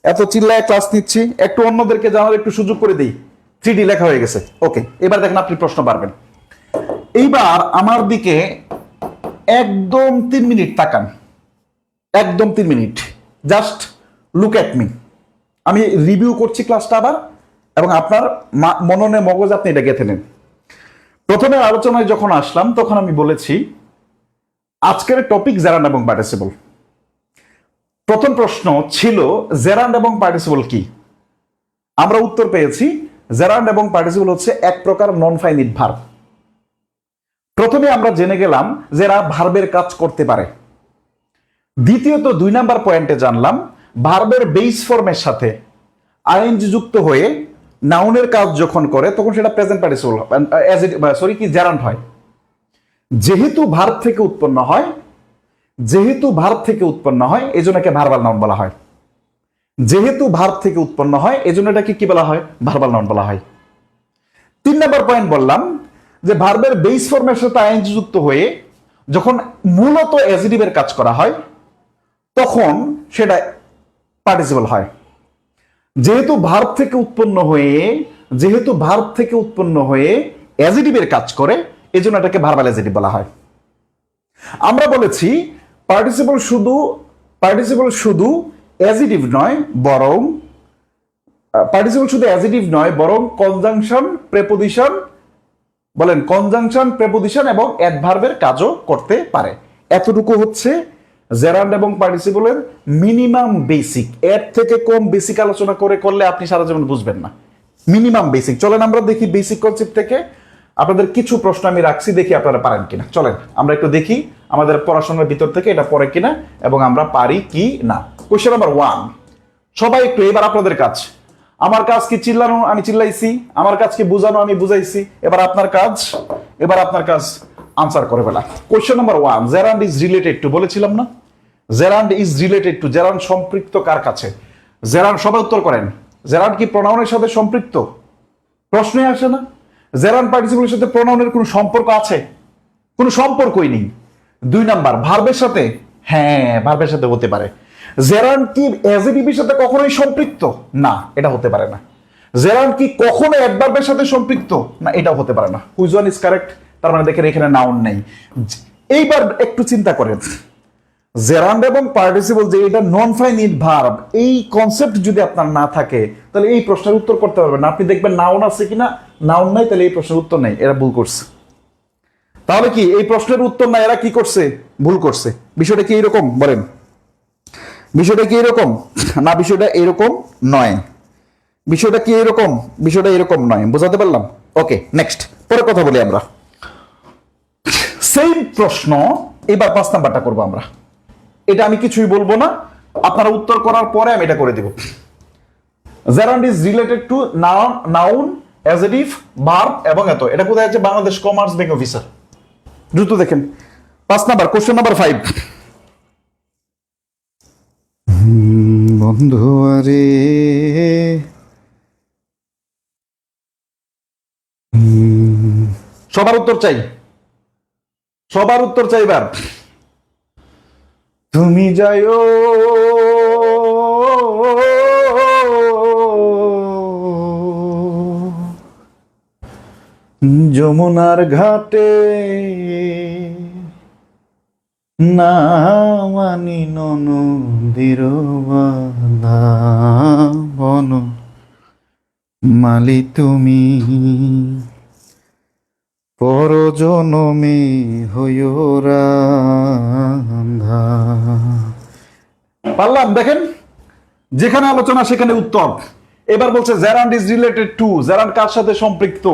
এত চিল্লায় ক্লাস নিচ্ছি, একটু অন্যদেরকে জানার একটু সুযোগ করে দিই। 3D লেখা হয়ে গেছে। ওকে, এবার দেখেন আপনি প্রশ্ন পারবেন। এইবার আমার দিকে একদম 3 মিনিট তাকান, একদম 3 minute, just look at me. আমি রিভিউ করছি ক্লাসটা আবার, এবং আপনার মননে মগজ আপনি এটা গেঁথে নেন। প্রথমে আলোচনায় যখন আসলাম তখন আমি বলেছি আজকের টপিক জেরান্ড এবং পার্টিসিপল। প্রথম প্রশ্ন ছিল জেরান্ড এবং পার্টিসিপল কি? আমরা উত্তর পেয়েছি জেরান্ড এবং পার্টিসিপল হচ্ছে এক প্রকার নন ফাইনিট ভার্ব। প্রথমে আমরা জেনে গেলাম যে এরা ভার্বের কাজ করতে পারে। দ্বিতীয়ত 2 নাম্বার পয়েন্টে জানলাম ভার্বের বেস ফর্মের সাথে আইএনজি যুক্ত হয়ে নাউনের কাজ যখন করে তখন সেটা প্রেজেন্ট পার্টিসিপল জেরান্ড হয়। যেহেতু ভার্ব থেকে উৎপন্ন হয় এজন্য একে ভার্বাল নাউন বলা হয়। যেহেতু ভার্ব থেকে উৎপন্ন হয় এজন্য এটাকে কি বলা হয়? ভার্বাল নাউন বলা হয়। 3 নাম্বার পয়েন্ট বললাম যে ভার্বের বেস ফর্মের সাথে আইএনজি যুক্ত হয়ে যখন মূলত অ্যাজেটিভের কাজ করা হয় তখন সেটা পার্টিসিপল হয়। যেহেতু ভার্ব থেকে উৎপন্ন হয়ে অ্যাজেটিভের কাজ করে এজন্য এটাকে ভার্বাল অ্যাজেটিভ বলা হয়। আমরা বলেছি পার্টিসিপল শুধু অ্যাজেটিভ নয় বরং কনজাংশন, প্রেপোজিশন এবং অ্যাডভার্বের কাজও করতে পারে। এতটুকু হচ্ছে জেরান্ড এবং পার্টিসিপলের মিনিমাম বেসিক। এর থেকে কম বেসিক আলোচনা করলে আপনি সারা জীবন বুঝবেন না। Minimum basic. চলেন আমরা দেখি বেসিক কনসেপ্ট থেকে আপনাদের কিছু প্রশ্ন আমি রাখছি, দেখি আপনারা পারেন কিনা। চলেন আমরা একটু দেখি আমাদের পড়াশোনার ভিতর থেকে এটা পড়ে কিনা এবং আমরা পারি কি না। কোয়েশ্চেন নাম্বার 1, সবাই একটু, এবার আপনাদের কাজ। আমার কাজ কি চিল্লানো? আমি চিল্লাইছি। আমার কাজ কি বুঝানো? আমি বুঝাইছি। এবার আপনার কাজ আনসার করে ফেলা। Question number 1, gerund is related two, বলেছিলাম না? জেরান্ড সম্পৃক্ত কার কাছে? জেরান্ড, সবাই উত্তর করেন। জেরান্ড কি প্রোনাউনের সাথে সম্পৃক্ত? প্রশ্নই আসে না। জেরান্ড পার্টিসিপলের সাথে প্রোনাউনের কোনো সম্পর্ক আছে? কোনো সম্পর্কই নেই। 2 নাম্বার, ভার্বের সাথে? হ্যাঁ, ভার্বের সাথে হতে পারে। জেরান্ড কি অ্যাজেটিভের সাথে কখনোই সম্পৃক্ত? না, এটা হতে পারে না। জেরান্ড কি কখনো অ্যাডভার্বের সাথে সম্পৃক্ত? না, এটাও হতে পারে না। Which one is correct? তার মানে দেখেন এখানে নাউন নেই। এইবার একটু চিন্তা করেন, জেরান্ড এবং পার্টিসিপল যে এটা নন ফাইনিট ভার্ব, এই কনসেপ্ট যদি আপনার না থাকে তাহলে এই প্রশ্নের উত্তর করতে পারবেন না। আপনি দেখবেন নাউন আছে কিনা, নাউন নাই, তাহলে এই প্রশ্নের উত্তর নেই, এরা ভুল করছে। তাহলে কি এই প্রশ্নের উত্তর না, এরা কি করছে? ভুল করছে। বিষয়টা কি এরকম? বলেন, বিষয়টা কি এরকম? না, বিষয়টা এরকম নয়। বিষয়টা কি এরকম? বিষয়টা এরকম নয়। বোঝাতে পারলাম? ওকে, নেক্সট, পরে কথা বলি আমরা। সেম প্রশ্ন এবার 5 নাম্বারটা করবো আমরা। এটা আমি কিছুই বলবো না, আপনারা উত্তর করার পরে আমি এটা করে দিব। Gerund is related two noun, adjective, verb এবং এত। এটা কোথায় আছে? Bangladesh commerce bank officer. দ্রুত দেখেন 5 নাম্বার, কোশ্চেন নাম্বার 5। বন্ধু আরে সবার উত্তর চাই, এবার। তুমি যাইও যমুনার ঘাটে না মানি নদীর বাধা বন মালি তুমি পরজনমে হইও রাধা। পারলাম? দেখেন, যেখানে আলোচনা সেখানে উত্তর। এবার বলছে gerund is related to, gerund কার সাথে সম্পৃক্ত?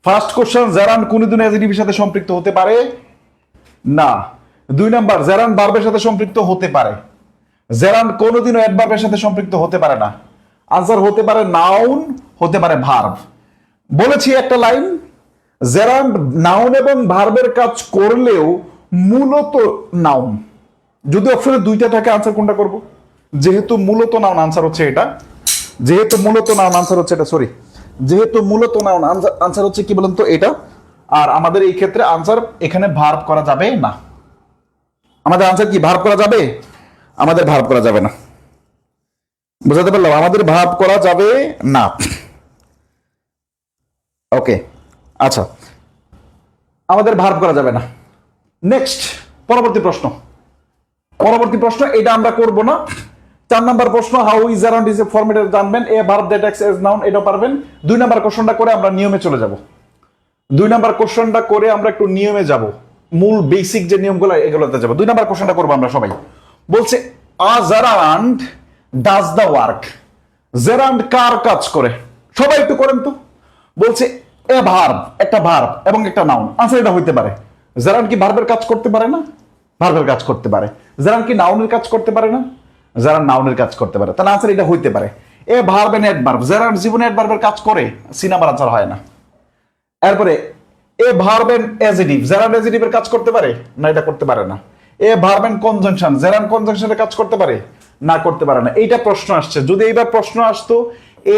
ফার্স্ট কোশ্চেন, জেরান্ড কোনদিন অ্যাডজেক্টিভের সাথে সম্পৃক্ত হতে পারে না। 2 নাম্বার, জেরান্ড ভার্বের সাথে সম্পৃক্ত হতে পারে। জেরান্ড কোনদিনও অ্যাডভার্বের সাথে সম্পৃক্ত হতে পারে না। আনসার হতে পারে নাউন, হতে পারে ভার্ব। বলেছি একটা লাইন, জেরান্ড নাউন এবং ভার্বের কাজ করলেও মূলত নাউন। যদি অপশনে দুইটা থাকে আনসার কোনটা করব? যেহেতু মূলত নাউন, আনসার হচ্ছে এটা। যেহেতু মূলত নাউন, আনসার হচ্ছে এটা। সরি, যেহেতু মূলত নাউন, আনসার হচ্ছে কি বলেন তো? এটা। আর আমাদের এই ক্ষেত্রে আনসার এখানে ভার্ব করা যাবে না। আমাদের আনসার কি? ভার্ব করা যাবে? আমাদের ভার্ব করা যাবে না। বুঝাতে পারলাম? আমাদের ভার্ব করা যাবে না। ওকে, আচ্ছা, আমাদের ভার্ব করা যাবে না। নেক্সট, পরবর্তী প্রশ্ন। পরবর্তী প্রশ্ন এটা আমরা করব না। 4 নাম্বার প্রশ্ন, how is around is a format জানবেন। A verb that acts as noun, এটাও পারবেন। 2 নাম্বার কোশ্চেনটা করে আমরা নিয়মে চলে যাব। 2 নাম্বার কোশ্চেনটা করে আমরা একটু নিয়মে যাব, মূল বেসিক যে নিয়মগুলো এগুলোতে যাব। 2 নাম্বার কোশ্চেনটা করবো আমরা সবাই। বলছে a gerund does the work. Gerund কার কাজ করে? সবাই একটু করেন তো। বলছে এ ভার্ব, একটা ভার্ব এবং একটা নাউন। আনসার এটা হইতে পারে। জেরান্ড কি ভার্বের কাজ করতে পারে না? ভার্বের কাজ করতে পারে। জেরান্ড কি নাউনের কাজ করতে পারে না? জেরান্ড নাউনের কাজ করতে পারে। তাহলে আনসার এটা হইতে পারে। এ ভার্ব এন্ড অ্যাডভার্ব, জেরান্ড জীবনে অ্যাডভার্বের কাজ করে? সি নাম্বার আনসার হয় না। এরপরে এ ভার্ব এন্ড অ্যাডজেক্টিভ, জেরান্ড অ্যাডজেক্টিভের কাজ করতে পারে না? এটা করতে পারে না। এ ভার্ব এন্ড কনজাংশন, জেরান্ড কনজাংশনের কাজ করতে পারে না? করতে পারে না। এইটা প্রশ্ন আসছে। যদি এইবার প্রশ্ন আসতো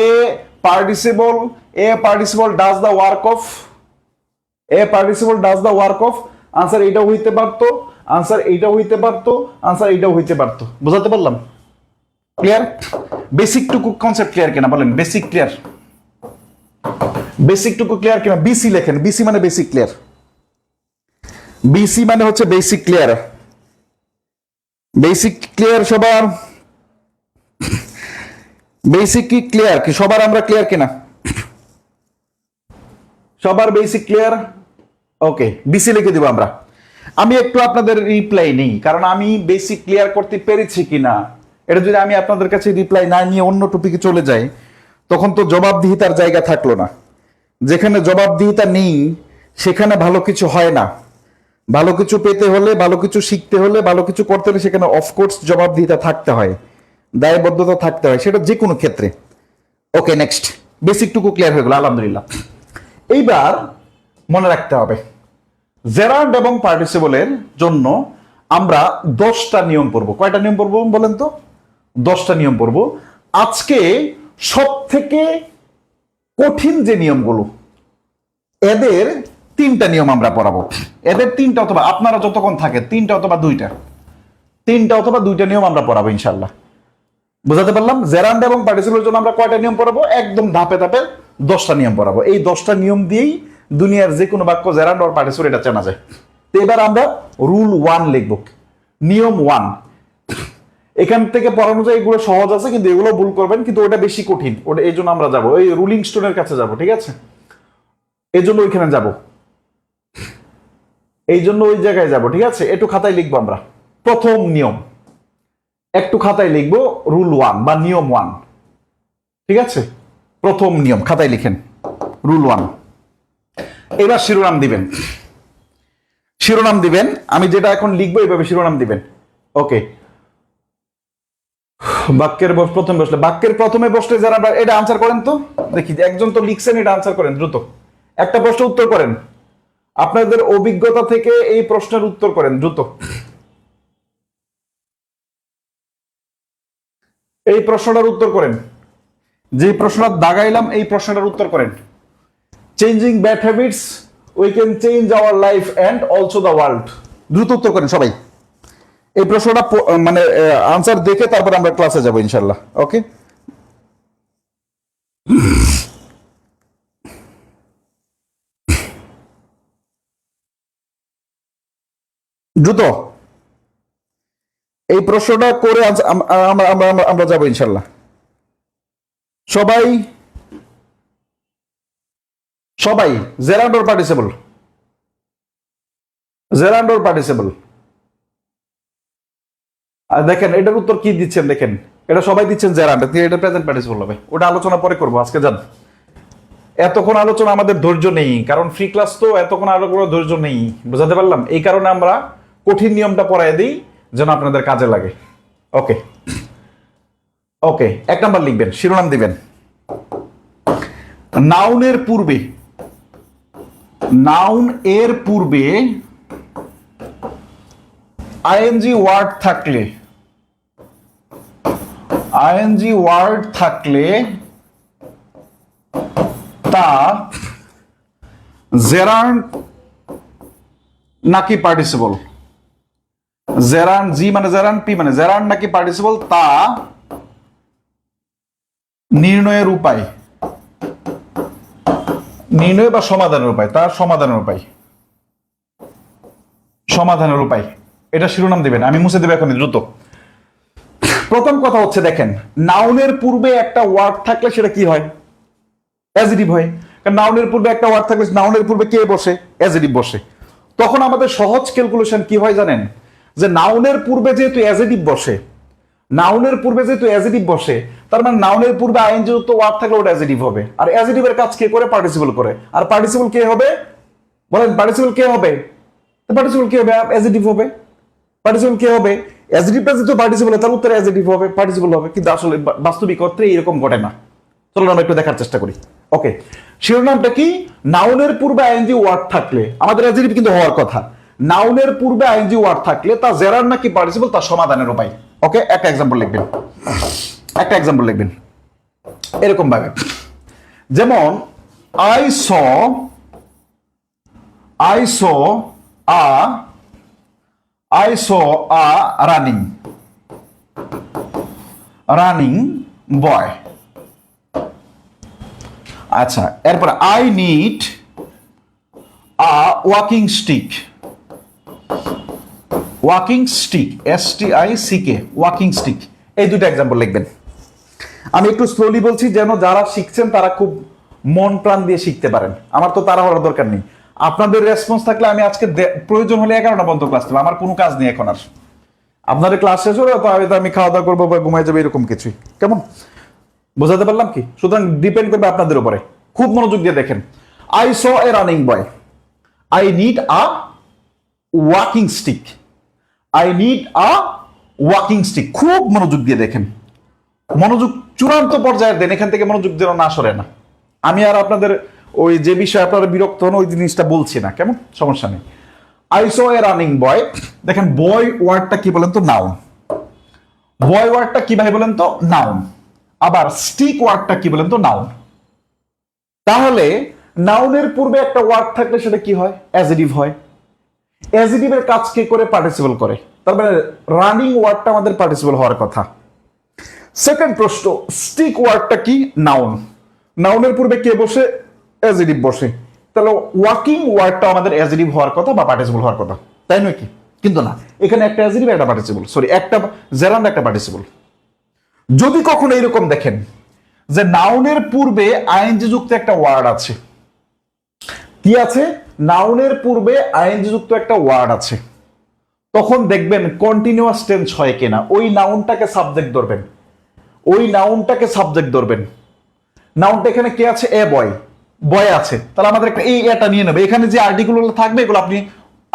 এ participle does the work of, A participle does the work of, answer এইটাও হইতে পারতো, আনসার এইটাও হইতে পারতো, আনসার এইটাও হইতে পারতো। বুঝাতে পারলাম? ক্লিয়ার? বেসিক টুকু কনসেপ্ট ক্লিয়ার কিনা বলেন? Basic clear? বেসিক টুকু ক্লিয়ার কিনা? বিসি লেখেন। বিসি মানে বেসিক ক্লিয়ার। বিসি মানে হচ্ছে বেসিক ক্লিয়ার। বেসিক ক্লিয়ার সবার? বেসিক কি ক্লিয়ার? কি সবার আমরা ক্লিয়ার কিনা? সবার বেসিক ক্লিয়ার? ওকে, বিসি লিখে দিব আমরা। আমি একটু আপনাদের রিপ্লাই নেই, কারণ আমি বেসিক ক্লিয়ার করতে পেরেছি কিনা এটা যদি আমি আপনাদের কাছে রিপ্লাই না নিয়ে অন্য টপিকে চলে যাই, তখন তো জবাবদিহিতার জায়গা থাকলো না। যেখানে জবাবদিহিতা নেই সেখানে ভালো কিছু হয় না। ভালো কিছু পেতে হলে, ভালো কিছু শিখতে হলে, ভালো কিছু করতে হলে সেখানে অফকোর্স জবাবদিহিতা থাকতে হয়, দায়বদ্ধতা থাকতে হয়, সেটা যে কোনো ক্ষেত্রে। ওকে, নেক্সট। বেসিকটুকু ক্লিয়ার হয়ে গেল, আলহামদুলিল্লাহ। এইবার মনে রাখতে হবে, জেরান্ড এবং পার্টিসিপলের জন্য আমরা 10টা নিয়ম পড়বো। কয়টা নিয়ম পড়বো বলেন তো? 10টা নিয়ম পড়বো। আজকে সব থেকে কঠিন যে নিয়মগুলো, এদের 3টা নিয়ম আমরা পড়াবো। এদের 3টা অথবা আপনারা যতক্ষণ থাকে 3টা অথবা 2টা, 3টা অথবা 2টা নিয়ম আমরা পড়াবো ইনশাল্লাহ। বুঝাতে পারলাম? জেরান্ড এবং পার্টিসিপলের জন্য আমরা কয়টা নিয়ম পড়াবো? একদম ধাপে ধাপে 10টা নিয়ম পড়াবো। এই 10টা নিয়ম দিয়েই দুনিয়ার যে কোনো বাক্য জেরান্ড আর পার্টিসিপল এটা চেনা যায়। তো এবার আমরা রুল 1 লিখব, নিয়ম 1। এখান থেকে পড়ানো যায়, এগুলো সহজ আছে কিন্তু এগুলো ভুল করবেন, কিন্তু ওটা বেশি কঠিন। ওটা এই জন্য আমরা যাবো ওই রুলিং স্টোনের কাছে যাব, ঠিক আছে? এই জন্য ওইখানে যাব, এই জন্য ওই জায়গায় যাব, ঠিক আছে? একটু খাতায় লিখবো আমরা। প্রথম নিয়ম একটু খাতায় লিখবো, রুল 1 বা নিয়ম 1, ঠিক আছে? প্রথম নিয়ম খাতায় লিখেন, রুল 1। এবার শিরোনাম দিবেন, শিরোনাম দিবেন। আমি যেটা এখন লিখবো এইভাবে শিরোনাম দিবেন। ওকে, বাক্যের প্রথমে বসলে, বাক্যের প্রথমে বসলে যারা, এটা আনসার করেন তো দেখি। একজন তো লিখছেন, এটা আনসার করেন দ্রুত। একটা প্রশ্ন উত্তর করেন, আপনাদের অভিজ্ঞতা থেকে এই প্রশ্নের উত্তর করেন দ্রুত। এই প্রশ্নটার উত্তর করেন, যে প্রশ্নটা দাগাইলাম এই প্রশ্নটার উত্তর করেন। Changing bad habits, we can change our life and also the world. দ্রুত উত্তর করেন সবাই। এই প্রশ্নটা মানে আনসার দেখে তারপর আমরা ক্লাসে যাবো ইনশাল্লাহ। ওকে, দ্রুত এই প্রশ্নটা করে আমরা যাবো ইনশাল্লাহ। সবাই সবাই gerund or participle, gerund or participle. আর দেখেন এটার উত্তর কি দিচ্ছেন, দেখেন এটা সবাই দিচ্ছেন জেরান্ড, এটা প্রেজেন্ট পার্টিসিপল হবে। ওটা আলোচনা পরে করবো, আজকে যান। এতক্ষণ আলোচনা আমাদের ধৈর্য নেই, কারণ ফ্রি ক্লাস তো এতক্ষণ আরো কোনো ধৈর্য নেই, বুঝাতে পারলাম? এই কারণে আমরা কঠিন নিয়মটা পড়াই দিই যেন আপনাদের কাজে লাগে। ওকে ওকে, 1 নাম্বার লিখবেন, শিরোনাম দিবেন নাউনের পূর্বে, নাউন এর পূর্বে আইএনজি ওয়ার্ড থাকলে, আইএনজি ওয়ার্ড থাকলে তা জেরান্ড নাকি পার্টিসিপল। জেরান্ড, জি মানে জেরান্ড, পি মানে জেরান্ড নাকি পার্টিসিপল তা নির্ণয়ের উপায়, নির্ণয় বা সমাধানের উপায়, তার সমাধানের উপায়, সমাধানের উপায়, এটা শিরোনাম দিবেন। আমি মুছে দেব এখন দ্রুত। প্রথম কথা হচ্ছে দেখেন, নাউনের পূর্বে একটা ওয়ার্ড থাকলে সেটা কি হয়? অ্যাজেটিভ হয়। কারণ নাউনের পূর্বে একটা ওয়ার্ড থাকলে নাউনের পূর্বে কে বসে? অ্যাজেটিভ বসে। তখন আমাদের সহজ ক্যালকুলেশন কি হয় জানেন? যে নাউনের পূর্বে যেহেতু অ্যাজেটিভ বসে, নাউনের পূর্বে যেহেতু অ্যাজেটিভ বসে, তার মানে নাউনের পূর্বে আইএনজি যুক্ত ওয়ার্ড থাকলে ওটা অ্যাজেটিভ হবে। আর অ্যাজেটিভের কাজ কে করে? পার্টিসিপল করে। আর পার্টিসিপল কে হবে বলেন? পার্টিসিপল কে হবে? পার্টিসিপল কে হবে? অ্যাজেটিভ হবে। পার্টিসিপল কে হবে? অ্যাজেটিভটা যেহেতু পার্টিসিপল, তার উত্তরে অ্যাজেটিভ হবে, পার্টিসিপল হবে। কিন্তু আসলে বাস্তবিক অর্থে এরকম ঘটে না। চলো আমরা একটু দেখার চেষ্টা করি। ওকে, শিরোনামটা কি? নাউনের পূর্বে আইএনজি ওয়ার্ড থাকলে, আমাদের অ্যাজেটিভ কিন্তু হওয়ার কথা, নাউনের পূর্বে আইএনজি ওয়ার্ড থাকলে তা জেরান্ড নাকি পার্টিসিপল তার সমাধানের উপায়। ওকে, একটা এক্সাম্পল লিখবেন, একটা এক্সাম্পল লিখবেন এরকম ভাবে, যেমন I saw a I saw a running boy. আচ্ছা, এরপর I need a walking stick. Walking stick, STICK, walking stick। এই দুটো এক্সাম্পল লিখবেন। আমি একটু স্লোলি বলছি যেন যারা শিখছেন তারা খুব মন প্রাণ দিয়ে শিখতে পারেন। আমার তো তারা হওয়ার দরকার নেই, আপনাদের রেসপন্স থাকলে আমি আজকে প্রয়োজন হলে 11টা পর্যন্ত ক্লাস নেব, আমার কোনো কাজ নেই এখন আর। আপনাদের ক্লাস শেষ হলে তো আমি খাওয়া দাওয়া করবো বা ঘুমাই যাবে, এরকম কিছুই। কেমন বোঝাতে পারলাম কি? সুতরাং ডিপেন্ড করবে আপনাদের উপরে। খুব মনোযোগ দিয়ে দেখেন, I saw A running boy, I need a walking stick, I need a walking stick. খুব মনোযোগ দিয়ে দেখেন, মনোযোগ চূড়ান্ত পর্যায়ে দেন, এখান থেকে মনোযোগ যেন না সরে না। আমি আর আপনাদের ওই যে বিষয়ে আপনারা বিরক্ত হন ওই জিনিসটা বলছি না, কেমন? সমস্যা নেই। আই স এ রানিং বয়, দেখেন বয় ওয়ার্ডটা কি বলেন তো? নাউন। বয় ওয়ার্ডটা কি ভাই বলেন তো? নাউন। আবার স্টিক ওয়ার্ডটা কি বলেন তো? নাউন। তাহলে নাউনের পূর্বে একটা ওয়ার্ড থাকলে সেটা কি হয়? অ্যাজেটিভ হয়। অ্যাজেটিভের কাজ কে করে? পার্টিসিপল করে। তার মানে রানিং ওয়ার্ডটা আমাদের পার্টিসিপল হওয়ার কথা। সেকেন্ড প্রশ্ন, স্টিক ওয়ার্ডটা কি? নাউন। নাউনের পূর্বে কে বসে? অ্যাজেটিভ বসে। তাহলে ওয়াকিং ওয়ার্ডটা আমাদের অ্যাজেটিভ হওয়ার কথা বা পার্টিসিপল হওয়ার কথা, তাই নয় কি? কিন্তু না, এখানে একটা অ্যাজেটিভ একটা পার্টিসিপল, সরি একটা জেরান্ড একটা পার্টিসিপল। যদি কখনো এরকম দেখেন যে নাউনের পূর্বে আইএনজি যুক্ত একটা ওয়ার্ড আছে, কি আছে? নাউনের পূর্বে আইএনজি যুক্ত একটা ওয়ার্ড আছে, তখন দেখবেন কন্টিনিউয়াস টেন্স হয় কিনা। ওই নাউনটাকে সাবজেক্ট ধরবেন, ওই নাউনটাকে সাবজেক্ট ধরবেন। নাউনটা এখানে কে আছে? এ বয়, বয় আছে, তাহলে আমাদের একটা এই এটা নিয়ে নেবে। এখানে যে আর্টিকেল থাকবে এগুলো আপনি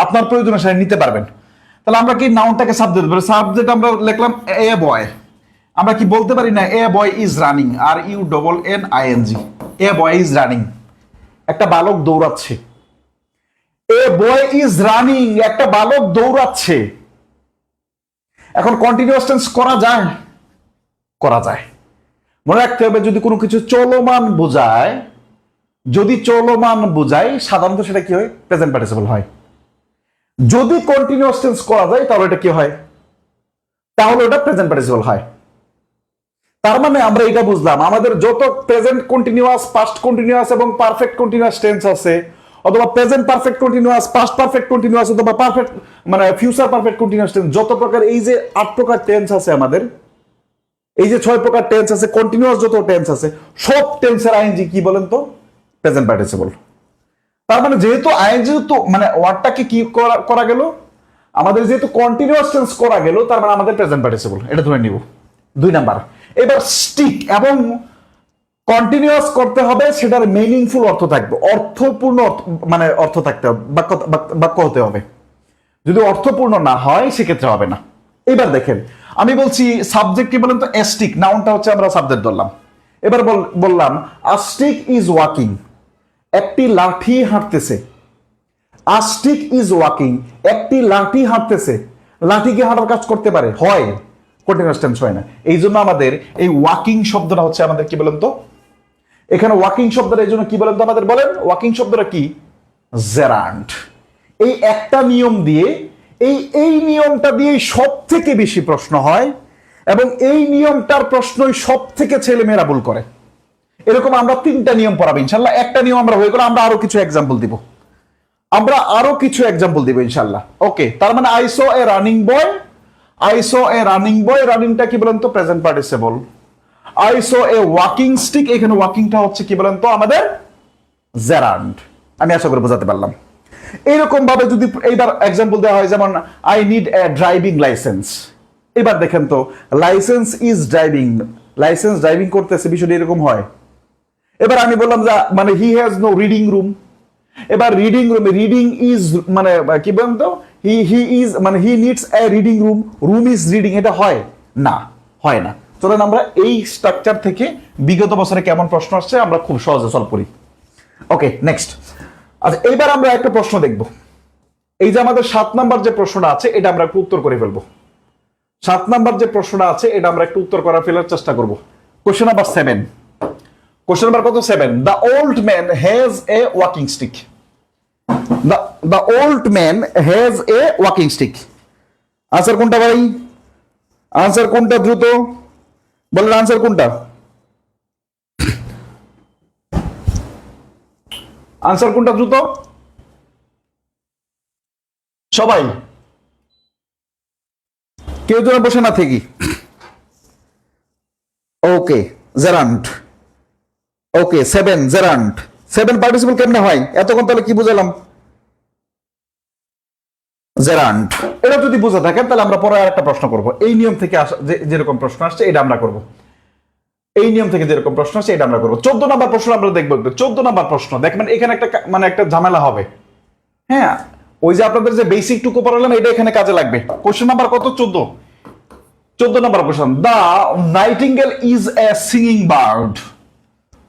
আপনার প্রয়োজন অনুসারে নিতে পারবেন। তাহলে আমরা কি নাউনটাকে সাবজেক্ট ধরবো? সাবজেক্ট আমরা লিখলাম এ বয়। আমরা কি বলতে পারি না a boy is running, RUNNING, a boy is running, একটা বালক দৌড়াচ্ছে। এ বয় ইজ রানিং, একটা বালক দৌড়াচ্ছে। এখন কন্টিনিউয়াস টেন্স করা যায়? করা যায়। মনে রাখতে হবে যদি কোনো কিছু চলমান বোঝায়, যদি চলমান বোঝায় সাধারণত সেটা কি হয়? প্রেজেন্ট পার্টিসিপল হয়। যদি কন্টিনিউয়াস টেন্স করা যায় তাহলে এটা কি হয়? তাহলে ওটা প্রেজেন্ট পার্টিসিপল হয়। তার মানে আমরা এটা বুঝলাম, আমাদের যত প্রেজেন্ট কন্টিনিউয়াস, পাস্ট কন্টিনিউয়াস এবং পারফেক্ট কন্টিনিউয়াস টেন্স আছে, অথবা present perfect continuous, past perfect continuous, অথবা পারফেক্ট মানে ফিউচার পারফেক্ট কন্টিনিউয়াস টেন্স, যত প্রকার এই যে 8 প্রকার টেন্স আছে আমাদের, এই যে 6 প্রকার টেন্স আছে, কন্টিনিউয়াস যত টেন্স আছে, সব টেন্সের আইএনজি কি বলেন তো? Present participle. তার মানে যেহেতু আইএনজি তো মানে ওয়ার্ডটাকে কি করা গেল, আমাদের যেহেতু কন্টিনিউয়াস টেন্স করা গেল, তার মানে আমাদের প্রেজেন্ট পার্টিসিপল, এটা ধরে নিব। 2 নাম্বার। এবার স্টিক এবং কন্টিনিউয়াস করতে হবে, সেটার মিনিংফুল অর্থ থাকবে, অর্থপূর্ণ মানে অর্থ থাকতে হবে, বাক্য হতে হবে। যদি অর্থপূর্ণ না হয় সেক্ষেত্রে হবে না। এবার দেখেন, আমি বলছি সাবজেক্ট কি বলেন তো? স্টিক, নাউনটা হচ্ছে আমরা সাবজেক্ট ধরলাম। এবার বললাম আ স্টিক ইজ ওয়াকিং, একটি লাঠি হাঁটতেছে। আ স্টিক ইজ ওয়াকিং, একটি লাঠি হাঁটতেছে। লাঠি কি হাঁটার কাজ করতে পারে? হয়, কন্টিনিউয়াস টেন্স হয় না। এই জন্য আমাদের এই ওয়াকিং শব্দটা হচ্ছে আমাদের কি বলেন তো? এখানে ওয়াকিং শব্দটা এই জন্য কি বলেন তো আমাদের? বলেন ওয়াকিং শব্দটা কি? জেরান্ট। এই একটা নিয়ম দিয়ে, এই নিয়মটা দিয়ে সব থেকে বেশি প্রশ্ন হয়, এবং এই নিয়মটার প্রশ্নই সব থেকে ছেলেমেয়েরা ভুল করে। এরকম আমরা 3টা নিয়ম পড়াবো ইনশাল্লাহ। একটা নিয়ম আমরা হয়ে গেল, আমরা আরো কিছু এক্সাম্পল দিব, ইনশাল্লাহ। ওকে, তার মানে I saw a running boy, I saw a running boy, রানিংটা কি বলেন তো? Present participle. I saw a walking stick, এখানে ওয়াকিংটা হচ্ছে কি বলেন তো আমাদের? জেরান্ড। আমি আশা করি বোঝাতে পারলাম। এইরকম ভাবে যদি এইবার এক্সাম্পল দেওয়া হয়, যেমন I need a driving licence. এবার দেখেন তো, licence is driving, licence driving করতেছে, বিষয়টা এরকম হয়। এবার আমি বললাম যে মানে he has no reading room. এবার রিডিং রুম, রিডিং ইজ মানে কি বলেন তো? হি ইজ মানে he needs a reading room, room is reading, এটা হয় না, হয় না। চলেন আমরা এই স্ট্রাকচার থেকে বিগত বছরে কেমন প্রশ্ন আসছে আমরা খুব সহজে সলভ করি। ওকে, নেক্সট। আচ্ছা, এইবার আমরা একটা প্রশ্ন দেখব। এই যে আমাদের 7 নাম্বার যে প্রশ্নটা আছে, এটা আমরা একটু উত্তর করে ফেলবো। 7 নাম্বার যে প্রশ্নটা আছে, এটা আমরা একটু উত্তর করার ফেলার চেষ্টা করব। Question number 7। কোশ্চেন নাম্বার কত? 7। The old man has a walking stick. The old man has a walking stick. Answer কোনটা ভাই? আনসার কোনটা? দ্রুত বলেন আনসার কোনটা? আনসার কোনটা? দ্রুত সবাই, কেউ যেন বসে না থেকে। ওকে, জেরান্ট। ওকে, 7 জেরান্ট। 7 পার্টিসিপল কেমনে হয় এতক্ষণ? তাহলে কি বুঝালাম? জেরান্ট। এটা যদি বুঝে থাকেন তাহলে আমরা পরে আরেকটা প্রশ্ন করব। এই নিয়ম থেকে যেরকম প্রশ্ন আসছে এটা আমরা করব। এই নিয়ম থেকে যেরকম প্রশ্ন আসছে এটা আমরা করব। 14 নাম্বার প্রশ্ন আমরা দেখবো। 14 নাম্বার প্রশ্ন দেখবেন, এখানে একটা মানে একটা ঝামেলা হবে। হ্যাঁ, ওই যে আপনাদের যে বেসিক টুকু পড়ালাম, এটা এখানে কাজে লাগবে। কোশ্চেন নাম্বার কত? 14 number question. The nightingale is a singing bird.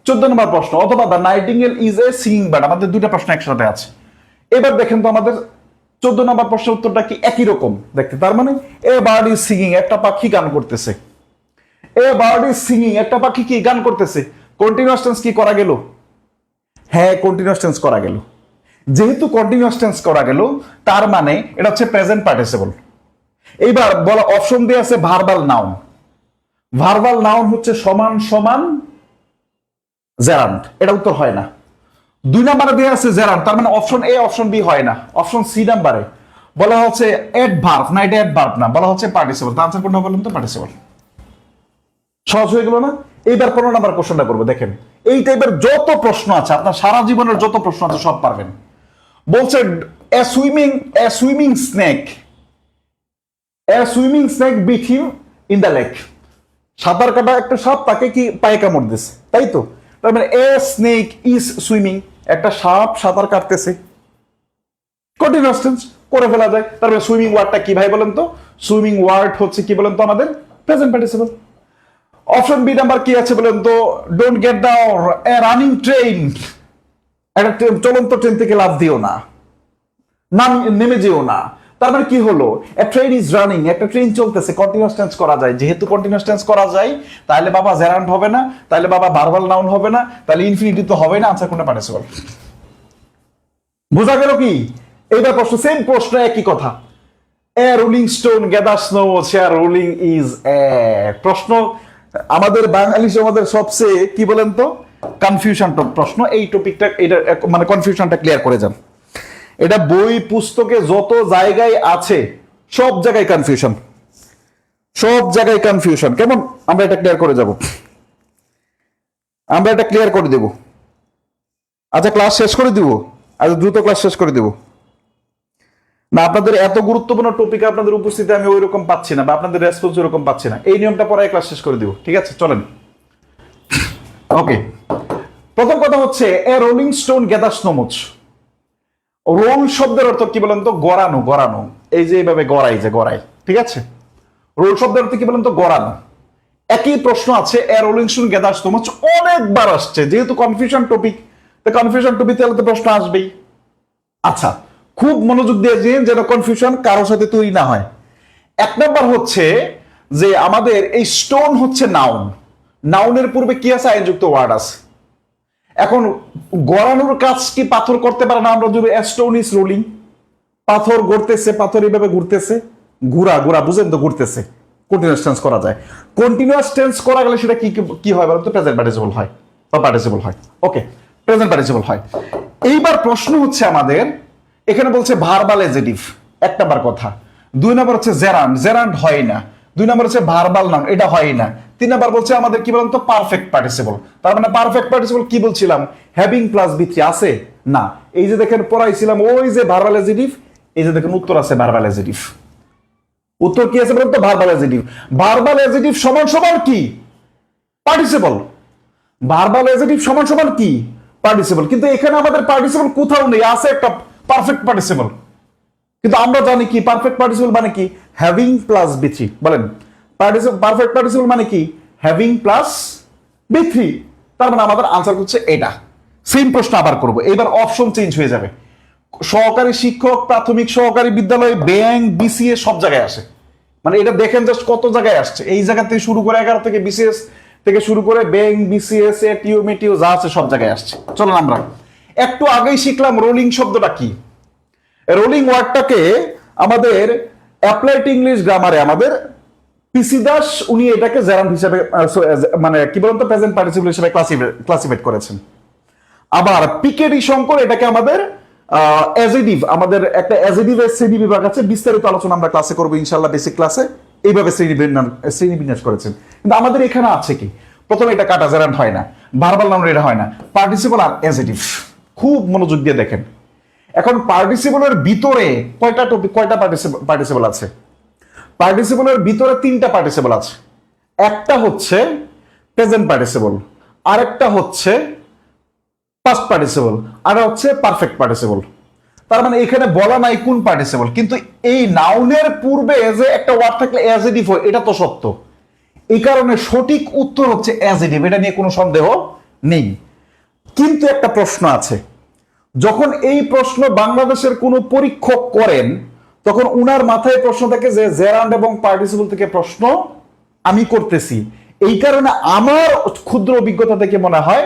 14 নম্বর প্রশ্ন, অথবা the nightingale is a singing bird. আমাদের দুইটা প্রশ্ন একসাথে আছে। এবার দেখেন তো আমাদের 14 নম্বর প্রশ্নের উত্তরটা কি একই রকম দেখতে। তার মানে এ বার্ড ইজ সিঙ্গিং, একটা পাখি গান করতেছে। এ বার্ড ইজ সিঙ্গিং, একটা পাখি কি গান করতেছে। কন্টিনিউয়াস টেন্স কি করা গেল? হ্যাঁ, কন্টিনিউয়াস টেন্স করা গেল। যেহেতু কন্টিনিউয়াস টেন্স করা গেল, তার মানে এটা হচ্ছে প্রেজেন্ট পার্টিসিপল। এইবার বলা অপশন দিয়ে আছে ভার্বাল নাউন। ভার্বাল নাউন হচ্ছে সমান সমান জেরান্ট, এটা উত্তর হয় না। 2 নম্বরে দেওয়া আছে জেরান্ট, তার মানে অপশন এ অপশন বি হয় না। অপশন সি নাম্বারে বলা হচ্ছে অ্যাডভার্ব, না এটা অ্যাডভার্ব না, বলা হচ্ছে পার্টিসিপল। তার আনসার কোনটা বললাম তো? পার্টিসিপল। সহজ হয়ে গেল না? এইবার 15 নাম্বার কোশ্চেনটা করবো। দেখেন, এই টাইপের যত প্রশ্ন আছে, আপনার সারা জীবনের যত প্রশ্ন আছে সব পারবেন। বলছে a swimming snake bit him in the lake. সাঁতার কাটা একটা সাপ তাকে কি পায়ে কামড় দিছে, তাই তো? তার মানে এ স্নেক ইজ সুইমিং, একটা সাপ সাঁতার কাটতেছে। কন্টিনিউয়াস টেন্স করে ফেলা যায়। তারপরে সুইমিং ওয়ার্ডটা কি ভাই বলেন তো? সুইমিং ওয়ার্ড হচ্ছে কি বলেন তো? আমাদের present participle. Option B number কি আছে বলেন তো? Don't get the running train. একটা চলন্ত ট্রেন থেকে লাফ দিও না, নেমে যেও না। তার মানে কি হলো? এ ট্রেন ইজ রানিং, একটা ট্রেন চলতেছে। কন্টিনিউয়াস টেন্স করা যায়, যেহেতু কন্টিনিউয়াস টেন্স করা যায়, তাহলে বাবা জেরান্ট হবে না, তাহলে বাবা ভার্বাল নাউন হবে না, তাহলে ইনফিনিটিভ তো হবে না। আনসার কোনটা? পার্টিসিপল। বোঝা গেল কি? এইবার প্রশ্ন, সেম প্রশ্ন, একই কথা। এ rolling stone gather snow, share rolling is a. প্রশ্ন আমাদের বাঙালি সমাজের সবচেয়ে কি বলেন তো কনফিউশন প্রশ্ন, এই টপিকটা এটা মানে কনফিউশনটা ক্লিয়ার করে যান। এটা বই পুস্তকে যত জায়গায় আছে সব জায়গায় কনফিউশন, সব জায়গায় কনফিউশন। কেমন, আমরা এটা ক্লিয়ার করে যাব, আমরা এটা ক্লিয়ার করে দেব। আচ্ছা ক্লাস শেষ করে দিব, আচ্ছা দ্রুত ক্লাস শেষ করে দেব না, আপনাদের এত গুরুত্বপূর্ণ টপিকে আপনাদের উপস্থিতি আমি ওই রকম পাচ্ছি না, বা আপনাদের রেসপন্স ওই রকম পাচ্ছি না। এই নিয়মটা পরে ক্লাস শেষ করে দিব, ঠিক আছে? চলেন। ওকে, প্রথম কথা হচ্ছে a rolling stone gathers no much. Roll শব্দের অর্থ কি বলেন তো? গড়ানো, গড়ানো। এই যে এইভাবে গড়াই, যে গড়াই, ঠিক আছে? রোল শব্দের অর্থ কি বলেন তো? গড়ানো। একই প্রশ্ন আছে a rolling stone gathers no much, অনেকবার আসছে। যেহেতু কনফিউশন টপিক, তো কনফিউশন টপিক তাহলে তো প্রশ্ন আসবেই। আচ্ছা, খুব মনোযোগ দিয়ে দিন যেন কনফিউশন কারোর সাথে তৈরি না হয়। এক নম্বর হচ্ছে যে আমাদের এই স্টোন হচ্ছে নাউন, নাউনের পূর্বে কি আছে? আইনযুক্ত ওয়ার্ড আছে। এখন গড়ানোর কাজ কি পাথর করতে পারে না? আমরা যদি স্টোন ইজ রোলিং, পাথর গড়তেছে, পাথর এইভাবে ঘুরতেছে, ঘুরা ঘুরা, বুঝেন তো, ঘুরতেছে। কন্টিনিউয়াস টেন্স করা যায়। কন্টিনিউয়াস টেন্স করা গেলে সেটা কি কি হয় বলতো? প্রেজেন্ট পার্টিসিপল হয় বা পার্টিসিপল হয়। ওকে, প্রেজেন্ট পার্টিসিপল হয়। এইবার প্রশ্ন হচ্ছে আমাদের এখানে বলছে ভার্বাল এজেটিভ, এক নাম্বার কথা। দুই নাম্বার হচ্ছে জেরান্ড, জেরান্ড হয় না। দুই নাম্বার হচ্ছে ভার্বাল নাউন, এটা হয় না। তিন নাম্বার বলছে আমাদের কি বলতো? Perfect participle. তার মানে পারফেক্ট পার্টিসিপল কি বলছিলাম? হ্যাভিং প্লাস বি3 আছে না। এই যে দেখেন পড়াইছিলাম ওই যে ভার্বাল এজেটিভ, এই যে দেখেন উত্তর আছে ভার্বাল এজেটিভ। উত্তর কি আছে বলতো? Verbal adjective. ভার্বাল এজেটিভ সমান সমান কি? পার্টিসিপল। ভার্বাল এজেটিভ সমান সমান কি? পার্টিসিপল। কিন্তু এখানে আমাদের পার্টিসিপল কোথাও নেই, আছে একটা পারফেক্ট পার্টিসিপল। কিন্তু আমরা জানি কি পারফেক্ট পার্টিসিপল মানে কি? হ্যাভিং প্লাস বি3। বলেন পারফেক্ট পার্টিসিপল মানে কি? হ্যাভিং প্লাস বি3। তার মানে আমাদের আনসার হচ্ছে এটা। সেম প্রশ্ন আবার করব, এবার অপশন চেঞ্জ হয়ে যাবে। সহকারী শিক্ষক, প্রাথমিক সহকারী বিদ্যালয়, ব্যাংক, বিসিএস সব জায়গায় আসে। মানে এটা দেখেন জাস্ট কত জায়গায় আসছে। এই জায়গা থেকে শুরু করে 11 থেকে বিসিএস থেকে শুরু করে ব্যাংক, বিসিএস, এটিও, মেটিও যা আছে সব জায়গায় আসছে। চলুন আমরা একটু আগেই শিখলাম রোলিং শব্দটা কি। রোলিং ওয়ার্ডটাকে আমাদের অ্যাপ্লাইড ইংলিশ গ্রামারে আমাদের পিসি দাস উনি এটাকে জেরান্ড হিসেবে মানে কি বলতো প্রেজেন্ট পার্টিসিপল হিসেবে ক্লাসিফাইড করেছেন। আবার পিকেডি শঙ্কর এটাকে আমাদের অ্যাজেডিভ, আমাদের একটা অ্যাজেডিভের শ্রেণী বিভাগ আছে, বিস্তারিত আলোচনা আমরা ক্লাসে করবো ইনশাআল্লাহ, বেসিক ক্লাসে। এইভাবে শ্রেণী বিন্যাস করেছেন। কিন্তু আমাদের এখানে আছে কি? প্রথমে এটা কাটা, জেরান্ড হয় না। ভার্বাল নাউন এটা হয় না। পার্টিসিপল আর অ্যাজেডিভ। খুব মনোযোগ দিয়ে দেখেন। এখন পার্টিসিপলের ভিতরে কয়টা পার্টিসিপল আছে? পার্টিসিপলের ভিতরে 3টা পার্টিসিপল আছে। একটা হচ্ছে প্রেজেন্ট পার্টিসিপল, আরেকটা হচ্ছে পাস্ট পার্টিসিপল, আর হচ্ছে পারফেক্ট পার্টিসিপল। তার মানে এখানে বলা নাই কোন পার্টিসিপল, কিন্তু এই নাউনের পূর্বে যে একটা ওয়ার্ড থাকলে অ্যাজেটিভ হয়, এটা তো সত্য। এই কারণে সঠিক উত্তর হচ্ছে অ্যাজেটিভ, এটা নিয়ে কোনো সন্দেহ নেই। কিন্তু একটা প্রশ্ন আছে, যখন এই প্রশ্ন বাংলাদেশের কোনো পরীক্ষক করেন তখন উনার মাথায় প্রশ্ন থাকে যে জেরান্ড এবং পার্টিসিপল থেকে প্রশ্ন আমি করতেছি। এই কারণে আমার ক্ষুদ্র অভিজ্ঞতা থেকে মনে হয়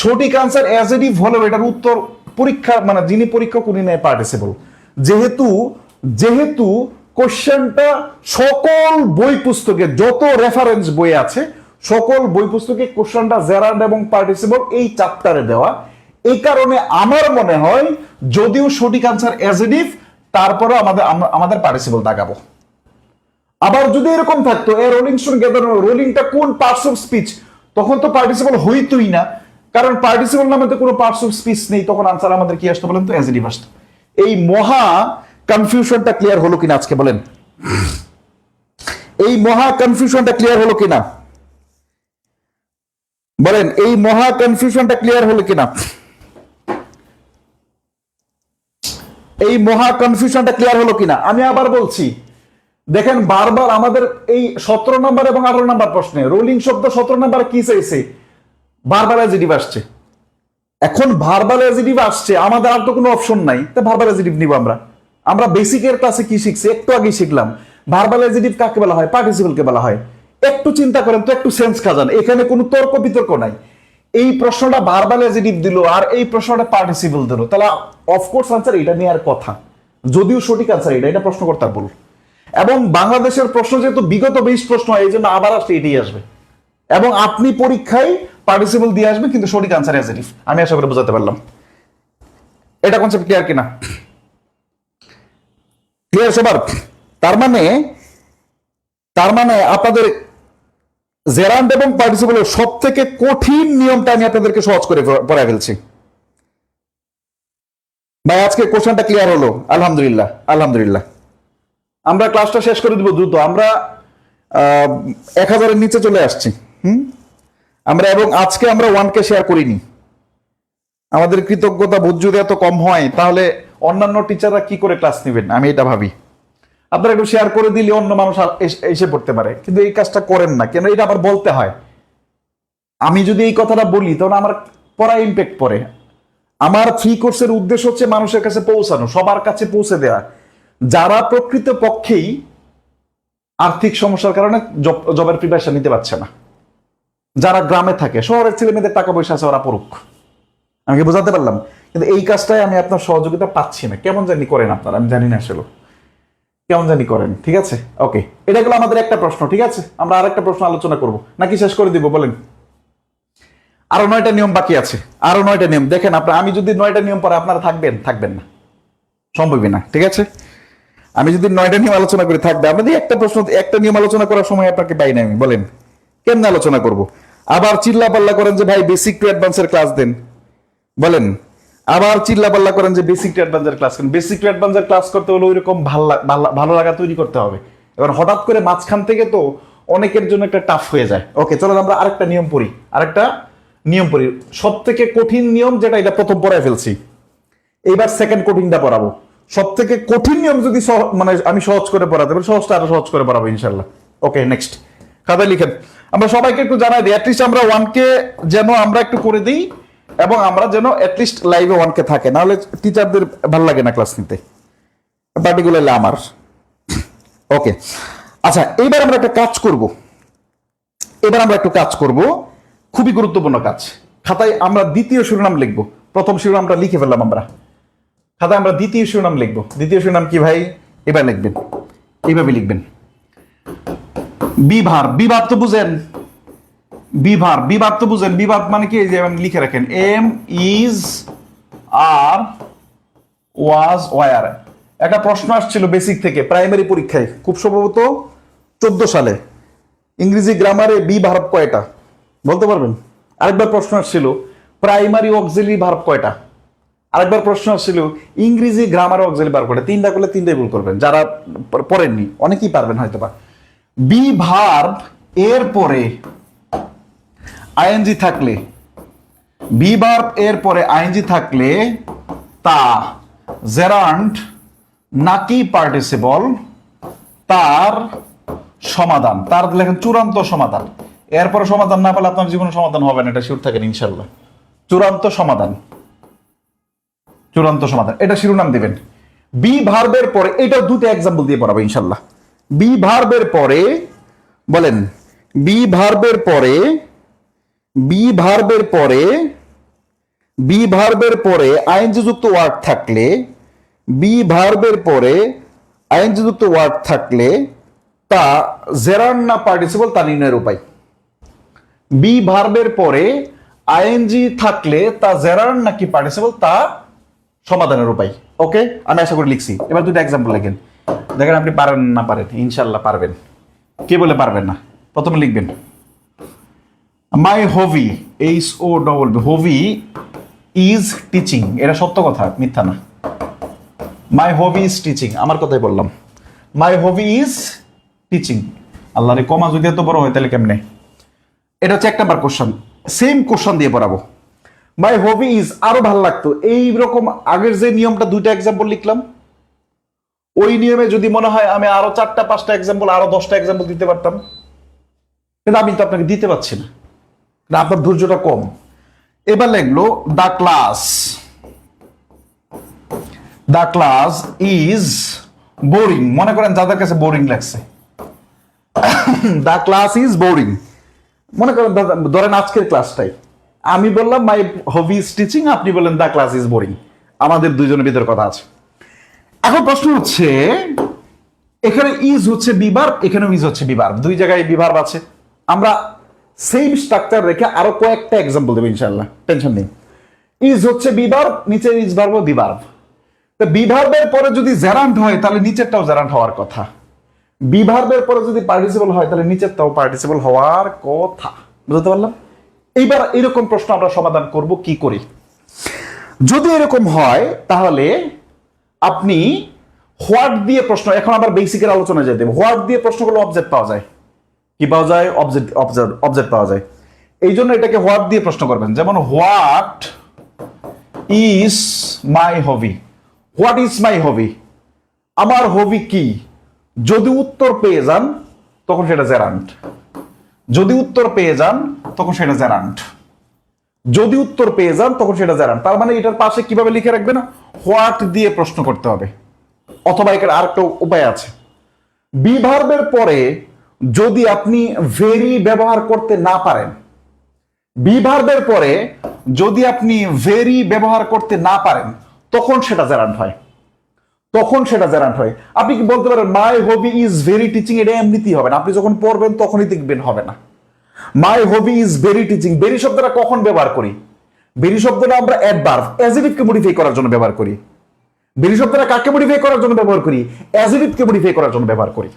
সঠিক আনসার অ্যাজেটিভ হলেও এটার উত্তর পরীক্ষা মানে যিনি পরীক্ষক উনি নেয় পার্টিসিপল। যেহেতু কোশ্চেনটা সকল বই পুস্তকে যত রেফারেন্স বই আছে সকল বই পুস্তকে কোশ্চেনটা জেরান্ড এবং পার্টিসিপল এই চ্যাপ্টারে দেওয়া। এই কারণে আমার মনে হয় যদিও সঠিক আনসার অ্যাজেটিভ, তারপরে আমাদের পার্টিসিপল দাগাবো। আবার যদি এরকম থাকতো এ রোলিং স্টোন গ্যাদার, রোলিংটা কোন পার্টস অফ স্পিচ, তখন তো পার্টিসিপল হইতোই না, কারণ পার্টিসিপল নামে তো কোনো পার্টস অফ স্পিচ নেই। তখন আনসার আমাদের কি আসতো বলেন তো? অ্যাজেটিভ আসতো। এই মহা কনফিউশনটা ক্লিয়ার হলো কিনা আজকে বলেন? এই মহা কনফিউশনটা ক্লিয়ার হলো কিনা বলেন? এই মহা কনফিউশনটা ক্লিয়ার হলো কিনা? এই মহা কনফিউশনটা ক্লিয়ার হলো কিনা? আমি আবার বলছি, দেখেন বারবার আমাদের এই 17 নম্বর এবং 18 নম্বর প্রশ্নে রোলিং শব্দ 17 নম্বরে কি চাইছে? ভার্বাল অ্যাডজেক্টিভ আসছে। এখন ভার্বাল অ্যাডজেক্টিভ আসছে, আমাদের আর তো কোনো অপশন নাই, তো ভার্বাল অ্যাডজেক্টিভ নিব আমরা। আমরা বেসিকের ক্লাসে কি শিখছি? একটু আগে শিখলাম ভার্বাল অ্যাডজেক্টিভ কাকে বলা হয়? পার্টিসিপলকে বলা হয়। একটু চিন্তা করেন তো, একটু সেন্স খাজান, এখানে কোনো তর্ক বিতর্ক নাই। এই প্রশ্নটা ভার্বাল অ্যাডজেক্টিভ দিল আর এই প্রশ্নটা পার্টিসিপল দিল, তাহলে অফকোর্স আনসার এটা নিয়ে আর কথা, যদিও সঠিক আনসার এটা প্রশ্নকর্তার ভুল। এবং বাংলাদেশের প্রশ্ন যেহেতু বিগত 20 প্রশ্ন হয়, এই জন্য আবার আসলে এটাই আসবে। এবং আপনি পরীক্ষায় পার্টিসিপল দিয়ে আসবে, কিন্তু সঠিক আনসার অ্যাজ ইট ইজ। আমি আশা করে বোঝাতে পারলাম। এটা কনসেপ্ট ক্লিয়ার কিনা? ক্লিয়ার সবার? তার মানে আপনাদের জেরান্ড এবং পার্টিসিপলের সব থেকে কঠিন নিয়মটা আমি আপনাদেরকে সহজ করে পড়ায় ফেলছি। ভাই আজকে কোশ্চেনটা ক্লিয়ার হলো? আলহামদুলিল্লাহ, আলহামদুলিল্লাহ। আমরা ক্লাসটা শেষ করে দিব দ্রুত। আমরা 1000-এর নিচে চলে আসছি। এবং আজকে আমরা 1K শেয়ার করিনি। আমাদের কৃতজ্ঞতা বোধ যদি এত কম হয়, তাহলে অন্যান্য টিচাররা কি করে ক্লাস নেবেন, আমি এটা ভাবি। আপনারা একটু শেয়ার করে দিলে অন্য মানুষ এসে পড়তে পারে, কিন্তু এই কাজটা করেন না কেন? এটা আবার বলতে হয়। আমি যদি এই কথাটা বলি, তাহলে আমার পড়া ইম্প্যাক্ট পড়ে। আমার ফ্রি কোর্সের উদ্দেশ্য হচ্ছে মানুষের কাছে পৌঁছানো, সবার কাছে পৌঁছে দেওয়া। যারা প্রকৃত পক্ষেই আর্থিক সমস্যার কারণে জবের প্রিপারেশন নিতে পারছে না, যারা গ্রামে থাকে, শহরের ছেলে মেয়েদের টাকা পয়সা আছে, ওরা পড়ুক। আমি কি বোঝাতে পারলাম? কিন্তু এই কাজটাই আমি আপনার সহযোগিতা পাচ্ছি না। কেমন জানি করেন আপনারা, আমি জানি না আসলে কেমন জানি করেন। ঠিক আছে, ওকে। এটা গেল আমাদের একটা প্রশ্ন। ঠিক আছে, আমরা আরেকটা প্রশ্ন আলোচনা করব নাকি শেষ করে দিব বলেন? আরো 9টা নিয়ম বাকি আছে, আরো 9টা নিয়ম। দেখেন আপনার, আমি যদি 9টা নিয়ম পরে আপনারা থাকবেন না, সম্ভবই না। ঠিক আছে, আমি যদি 9টা নিয়ম আলোচনা করে থাকবে, আমাদের একটা নিয়ম আলোচনা করার সময় আপনাকে পাই না। আমি বলেন কেমন আলোচনা করব? আবার চিল্লা পাল্লা করেন যে ভাই বেসিক টু অ্যাডভান্সের ক্লাস দেন, বলেন। আবার চিল্লা পাল্লা করেন যে বেসিক টু অ্যাডভান্সের ক্লাস দেন। বেসিক টু অ্যাডভান্সের ক্লাস করতে হলে ওইরকম ভালো লাগা তৈরি করতে হবে। এবার হঠাৎ করে মাঝখান থেকে তো অনেকের জন্য একটা টাফ হয়ে যায়। ওকে, চলো আমরা আরেকটা নিয়ম পড়ি। সব থেকে কঠিন নিয়ম যেটা, এটা প্রথম পড়ায় ফেলছি, এইবার সেকেন্ড কঠিনটা পড়াবো। সব থেকে কঠিন নিয়ম যদি মানে আমি সহজ করে পড়াতে পারি, সহজটা আরো সহজ করে পড়াবো ইনশাল্লাহ। ওকে, নেক্সট খাতায় লিখেন। আমরা সবাইকে একটু জানাই দিই, অ্যাটলিস্ট আমরা 1K যেন আমরা একটু করে দিই, এবং আমরা যেন অ্যাটলিস্ট লাইভে 1K থাকে, নাহলে টিচারদের ভালো লাগে না ক্লাস নিতে, পার্টিকুলারলি আমার। ওকে, আচ্ছা, এবার আমরা একটা কাজ করব। খুবই গুরুত্বপূর্ণ কাজ। খাতায় আমরা দ্বিতীয় শিরোনাম লিখবো। প্রথম শিরোনামটা লিখে ফেললাম আমরা খাতায়। আমরা দ্বিতীয় শিরোনাম লিখবো। দ্বিতীয় শিরোনাম কি ভাই? এবার লিখবেন, এইভাবে লিখবেন। বিভার তো বুঝেন? বিভার তো বুঝেন? বিভার মানে কি? যে লিখে রাখেন, am is are was were. একটা প্রশ্ন আসছিল বেসিক থেকে, প্রাইমারি পরীক্ষায়, খুব সম্ভবত 14 সালে। ইংরেজি গ্রামারে বি ভার্ব কয়টা বলতে পারবেন? আরেকবার প্রশ্ন আসছিল, প্রাইমারি অক্সিলারি ভার্ব কয়টা? আরেকবার প্রশ্ন আসছিল, ইংরেজি গ্রামার অক্সিলারি ভার্ব কয়টা? 3টা করলে 3টাই ভুল করবেন, যারা পড়েননি। অনেকেই পারবেন হয়তোবা। বি ভার্ব এর পরে আইএনজি থাকলে, বি ভার্ব এর পরে আইএনজি থাকলে তা জেরান্ড নাকি পার্টিসিপল, তার সমাধান। তার লেখেন চূড়ান্ত সমাধান। এরপরে সমাধান না পেলে আপনার জীবনে সমাধান হবে না, এটা শিওর থাকেন ইনশাল্লাহ। চূড়ান্ত সমাধান, এটা শিরোনাম দিবেন। বি ভার্বের পরে, এটা দুটো এক্সাম্পল দিয়ে পড়াবো ইনশাল্লাহ। বি ভার্বের পরে বলেন, বি ভার্বের পরে আইএনজি যুক্ত ওয়ার্ড থাকলে, তা জেরান্ড না পার্টিসিপল, তা নির্ণয়ের উপায়। বি ভার্বের পরে আইএনজি থাকলে তা জেরান্ড নাকি পার্টিসিপল, তা সমাধানের উপায়। ওকে, আমি আশা করি লিখছি। এবার দুটো এক্সাম্পল লেখেন, দেখেন আপনি পারেন না পারেন। ইনশাল্লাহ পারবেন। কে বলে পারবেন না? প্রথমে লিখবেন, মাই হবি, হবি ইজ টিচিং। এটা সত্য কথা, মিথ্যা না। মাই হবি ইজ টিচিং, আমার কথাই বললাম। মাই হবি ইজ টিচিং। আল্লাহ রে, কমা যদি এত বড় হয় তাহলে কেমনে? এটা হচ্ছে 1 নাম্বার কোশ্চেন। সেম কোশ্চেন দিয়ে পড়াবো। মাই হবি ইজ, আরো ভালো লাগতো এইরকম আগের যে নিয়মটা, 2টা এক্সাম্পল লিখলাম, ওই নিয়মে যদি মনে হয় আমি আরো 4টা 5টা এক্সাম্পল, আরো 10টা এক্সাম্পল দিতে পারতাম, কিন্তু আমি তো আপনাকে দিতে পারছি না, আপনার ধৈর্যটা কম। এবার লিখলো দ্য ক্লাস ইজ বোরিং। মনে করেন যাদের কাছে বোরিং লাগছে, দ্য ক্লাস ইজ বোরিং। মনে করেন ধরেন আজকের ক্লাসটাই আমি বললাম মাই হবি ইজ টিচিং, আপনি বললেন দ্য ক্লাস ইজ বোরিং। আমাদের দুইজনের ভিতরে কথা আছে। এখন প্রশ্ন হচ্ছে, এখানে ইজ হচ্ছে বিভার্ব, এখানেও ইজ হচ্ছে বিভার্ব, দুই জায়গায় বিভার্ব আছে। আমরা সেম স্ট্রাকচার রেখে আরো কয়েকটা এক্সাম্পল দেবো ইনশাআল্লাহ, টেনশন নেই। ইজ হচ্ছে বিভার্ব, নিচের ইজ ভার্ব বিভার্ব। তো বিভার্বের পরে যদি জেরান্ট হয় তাহলে নিচেরটাও জেরান্ট হওয়ার কথা, বিভার্বের পরে যদি পার্টিসিপল হয় তাহলে নিচেরটাও পার্টিসিপল হওয়ার কথা। বুঝতে পারলাম? এইবার এরকম প্রশ্ন আমরা সমাধান করব কি করি। যদি এরকম হয় তাহলে আপনি হোয়াট দিয়ে প্রশ্ন, এখন আবার বেসিকের আলোচনা যেতে হবে। হোয়াট দিয়ে প্রশ্ন করলে অবজেক্ট পাওয়া যায়, কি পাওয়া যায়? অবজেক্ট পাওয়া যায়। এই জন্য এটাকে হোয়াট দিয়ে প্রশ্ন করবেন। যেমন what is my hobby, what is my hobby, আমার হবি কি? যদি উত্তর পেয়ে যান তখন সেটা জেরান্ট, যদি উত্তর পেয়ে যান তখন সেটা জেরান্ট, যদি উত্তর পেয়ে যান তখন সেটা জেরান্ট। তার মানে এটার পাশে কিভাবে লিখে রাখবে না, হোয়াট দিয়ে প্রশ্ন করতে হবে। অথবা এখানে আরেকটা উপায় আছে, বিভার্বের পরে যদি আপনি ভেরি ব্যবহার করতে না পারেন, বিভার্বের পরে যদি আপনি ভেরি ব্যবহার করতে না পারেন তখন সেটা জেরান্ট হয়, তখন সেটা জেরান্ট হয়। আপনি কি বলতে পারেন মাই হবি ইজ ভেরি টিচিং, এটা এমনিতেই হবে না, আপনি যখন পড়বেন তখনই দেখবেন হবে না। My hobby is very teaching, very শব্দটা কখন ব্যবহার করি? ভেরি শব্দটা আমরা অ্যাডভার্ব অ্যাজেটিভকে মডিফাই করার জন্য ব্যবহার করি। ভেরি শব্দটা কাকে মডিফাই করার জন্য ব্যবহার করি? অ্যাজেটিভকে মডিফাই করার জন্য ব্যবহার করি।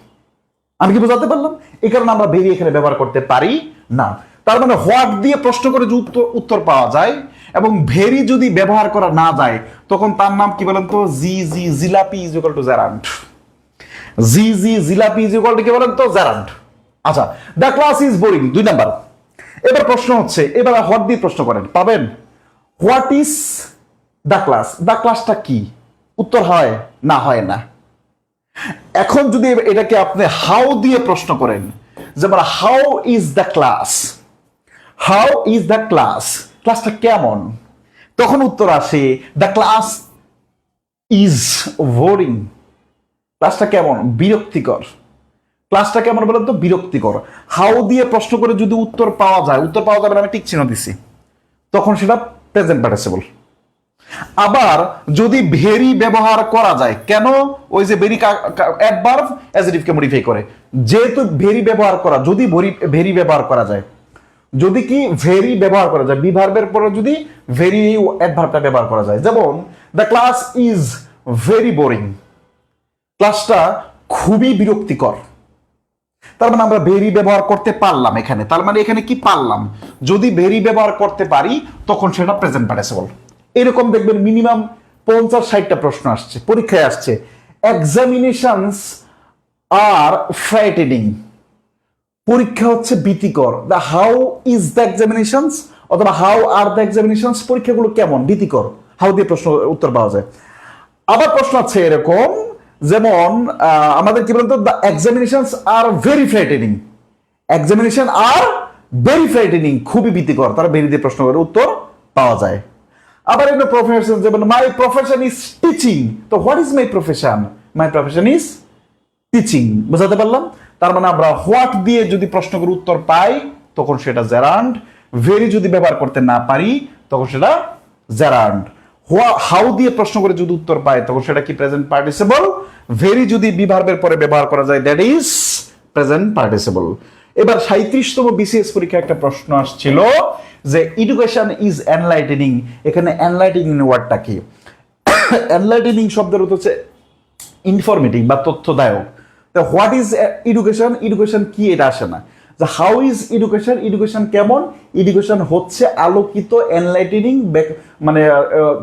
আমি কি বোঝাতে পারলাম? এই কারণে আমরা ভেরি এখানে ব্যবহার করতে পারি না। তার মানে হোয়াট দিয়ে প্রশ্ন করে যে উত্তর পাওয়া যায় এবং ভেরি যদি ব্যবহার করা না যায় তখন তার নাম কি বলেন তো? Jalebi is equal to gerund. Jalebi is equal to কি বলেন তো? জেরান্ট। আচ্ছা, the class is boring 2 number. এবার প্রশ্ন হচ্ছে, এবার হোয়াট দিয়ে প্রশ্ন করেন, পাবেন what is the class, the ক্লাসটা কি? উত্তর হয় না, হয় না। এখন যদি এটাকে আপনি হাউ দিয়ে প্রশ্ন করেন, যেমন how is the class, how is the class, ক্লাসটা কেমন? তখন উত্তর আসে দ্য ক্লাস ইজ বোরিং, ক্লাসটা কেমন? বিরক্তিকর। ক্লাসটা কেমন বলেন তো? বিরক্তিকর। হাউ দিয়ে প্রশ্ন করে যদি উত্তর পাওয়া যায়, উত্তর পাওয়া যাবে না, আমি টিক চিহ্ন দিছি, তখন সেটা প্রেজেন্ট পার্টিসিপল। আবার যদি ভেরি ব্যবহার করা যায়, কেন? ওই যে ভেরি অ্যাডভার্ব অ্যাজেটিভকে মডিফাই করে, যেহেতু ভেরি ব্যবহার করা, যদি ভেরি ব্যবহার করা যায়, যদি কি ভেরি ব্যবহার করা যায়, বিভার্বের পরে যদি ভেরি অ্যাডভার্বটা ব্যবহার করা যায়, যেমন the class is very boring, ক্লাসটা খুবই বিরক্তিকর। তার মানে আমরা ভেরি ব্যবহার করতে পারলাম এখানে, তার মানে এখানে কি পারলাম? যদি ভেরি ব্যবহার করতে পারি তখন সেটা প্রেজেন্ট পার্টিসিপল। এরকম দেখবেন মিনিমাম 50-60টা প্রশ্ন আসছে, পরীক্ষায় আসছে। এক্সামিনেশনস আর ফ্রাইটেনিং, পরীক্ষা হচ্ছে ভীতিকর। The how is the examinations অথবা হাউ আর দ্য এক্সামিনেশনস, পরীক্ষাগুলো কেমন? ভীতিকর। হাউ দিয়ে প্রশ্ন উত্তর পাওয়া যায়। আবার প্রশ্ন আছে এরকম, যেমন আমাদের কি বলতো, the examinations are very frightening, examination are very frightening, খুবই ভীতিকর। তারা ভেরি দিয়ে প্রশ্ন করে উত্তর পাওয়া যায়। আবার এগুলো প্রফেশন, যেমন মাই প্রফেশন ইজ টিচিং, তো what is my profession? My profession is teaching. বুঝাতে পারলাম? তার মানে আমরা হোয়াট দিয়ে যদি প্রশ্ন করে উত্তর পাই তখন সেটা জেরান্ড, ভেরি যদি ব্যবহার করতে না পারি তখন সেটা জেরান্ড। হাউ দিয়ে প্রশ্ন করে যদি উত্তর পাই তখন সেটা কি? Present participle. ভেরি যদি বিভার্বের পরে ব্যবহার করা যায় দ্যাট ইজ প্রেজেন্ট পার্টিসিপল। এবার 37তম বিসিএস পরীক্ষায় একটা প্রশ্ন আসছিল যে এডুকেশন ইজ এনলাইটেনিং, এখানে এনলাইটেনিং ওয়ার্ডটা কি? এনলাইটেনিং শব্দের অর্থ হচ্ছে ইনফরমেটিভ বা তথ্যদায়ক। হোয়াট ইজ এডুকেশন, এডুকেশন কি এটা আসে না। যে হাউ ইজ এডুকেশন, এডুকেশন কেমন? এডুকেশন হচ্ছে আলোকিত, এনলাইটেনিং মানে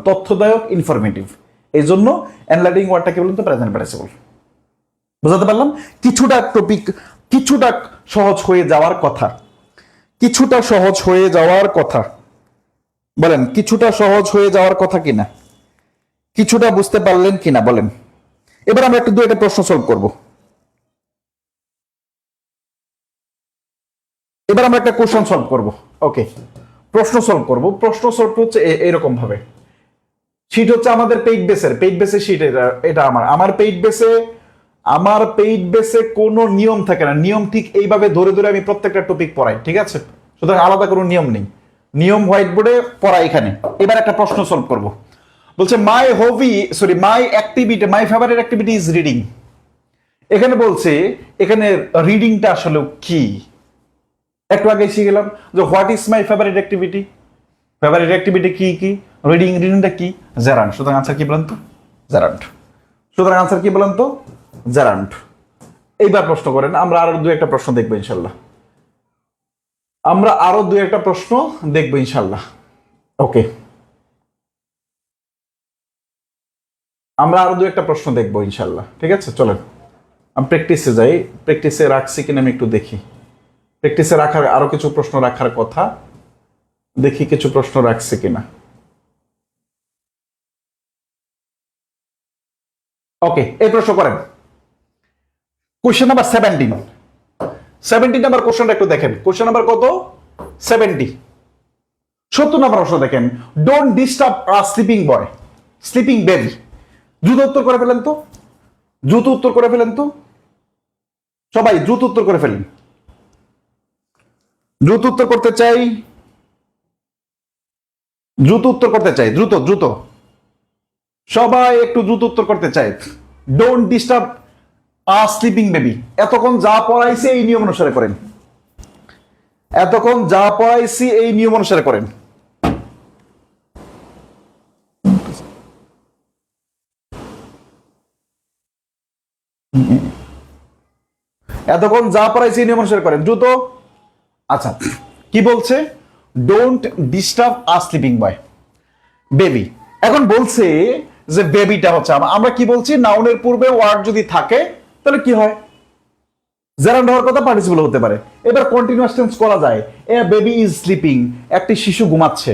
তথ্যদায়ক, ইনফরমেটিভ। এই জন্য এনলাইটেনিং ওয়ার্ডটাকে বলুন তো? Present participle. বুঝাতে পারলাম? কিছুটা টপিক, কিছুটা সহজ হয়ে যাওয়ার কথা, কিছুটা সহজ হয়ে যাওয়ার কথা। বলেন কিছুটা সহজ হয়ে যাওয়ার কথা কিনা? কিছুটা বুঝতে পারলেন কিনা বলেন? এবার আমরা একটু 2-1 প্রশ্ন সলভ করব। এবার আমরা একটা কোশ্চেন সলভ করব। ওকে, প্রশ্ন সলভ করব। প্রশ্ন সলভ হচ্ছে এরকম ভাবে, শীট হচ্ছে আমাদের পেইড বেসের শীট। এটা আমার পেইড বেসে কোনো নিয়ম থাকে না। নিয়ম ঠিক এইভাবে ধরে ধরে আমি প্রত্যেকটা টপিক পড়াই, ঠিক আছে? সুতরাং আলাদা কোনো নিয়ম নেই, নিয়ম হোয়াইট বোর্ডে পড়াই এখানে। এবার একটা প্রশ্ন সলভ করব। বলছে my favourite activity is reading. এখানে বলছে, এখানে রিডিংটা আসলে কি? একটু আগে এসে গেলাম যে what is my favourite activity, favourite activity কি কি, রিডিংটা কি, জেরান্ড। সুতরাং আনসার কি বলেন তো? জেরান্ড। সুতরাং আনসার কি বলেন তো? জেরান্ড। এইবার প্রশ্ন করেন, আমরা আরো দু একটা প্রশ্ন দেখবো ইনশাল্লাহ, আমরা আরো দু একটা প্রশ্ন দেখবো ইনশাল্লাহ। ওকে, আমরা আরো দু একটা প্রশ্ন দেখবো ইনশাল্লাহ। ঠিক আছে, চলেন আমি প্র্যাকটিসে যাই। প্র্যাকটিসে রাখছি কিনা আমি একটু দেখি। প্র্যাকটিসে রাখার আরো কিছু প্রশ্ন রাখার কথা, দেখি কিছু প্রশ্ন রাখছি কিনা। ওকে, এই প্রশ্ন করেন। কোশ্চেন নাম্বার 17 নাম্বার কোশ্চেনটা একটু দেখেন। কোশ্চেন নাম্বার কত? 70। 70 নাম্বার প্রশ্ন দেখেন, don't disturb a sleeping boy, sleeping baby. দ্রুত উত্তর করে ফেলেন তো, দ্রুত উত্তর করে ফেলেন তো, সবাই দ্রুত উত্তর করে ফেলেন। দ্রুত উত্তর করতে চাই, দ্রুত উত্তর করতে চাই, দ্রুত দ্রুত, সবাই একটু দ্রুত উত্তর করতে চাই। Don't disturb a sleeping baby. এতক্ষণ যা পড়াইছে এই নিয়ম অনুসারে করেন, এতক্ষণ যা পড়াইছি এই নিয়ম অনুসারে করেন। এতক্ষণ যা পড়াইছি এই নিয়ম অনুসারে করেন, দ্রুত। আচ্ছা, কি বলছে? Don't disturb a sleeping boy, baby. এখন বলছে যে বেবিটা হচ্ছে, আমরা কি বলছি, নাউনের পূর্বে ওয়ার্ড যদি থাকে তাহলে কি হয়? জেরান্ড হওয়ার কথা পার্টিসিপল হতে পারে। এবার কন্টিনিউয়াস টেন্স করা যায়, এ বেবি ইজ স্লিপিং, একটি শিশু ঘুমাচ্ছে।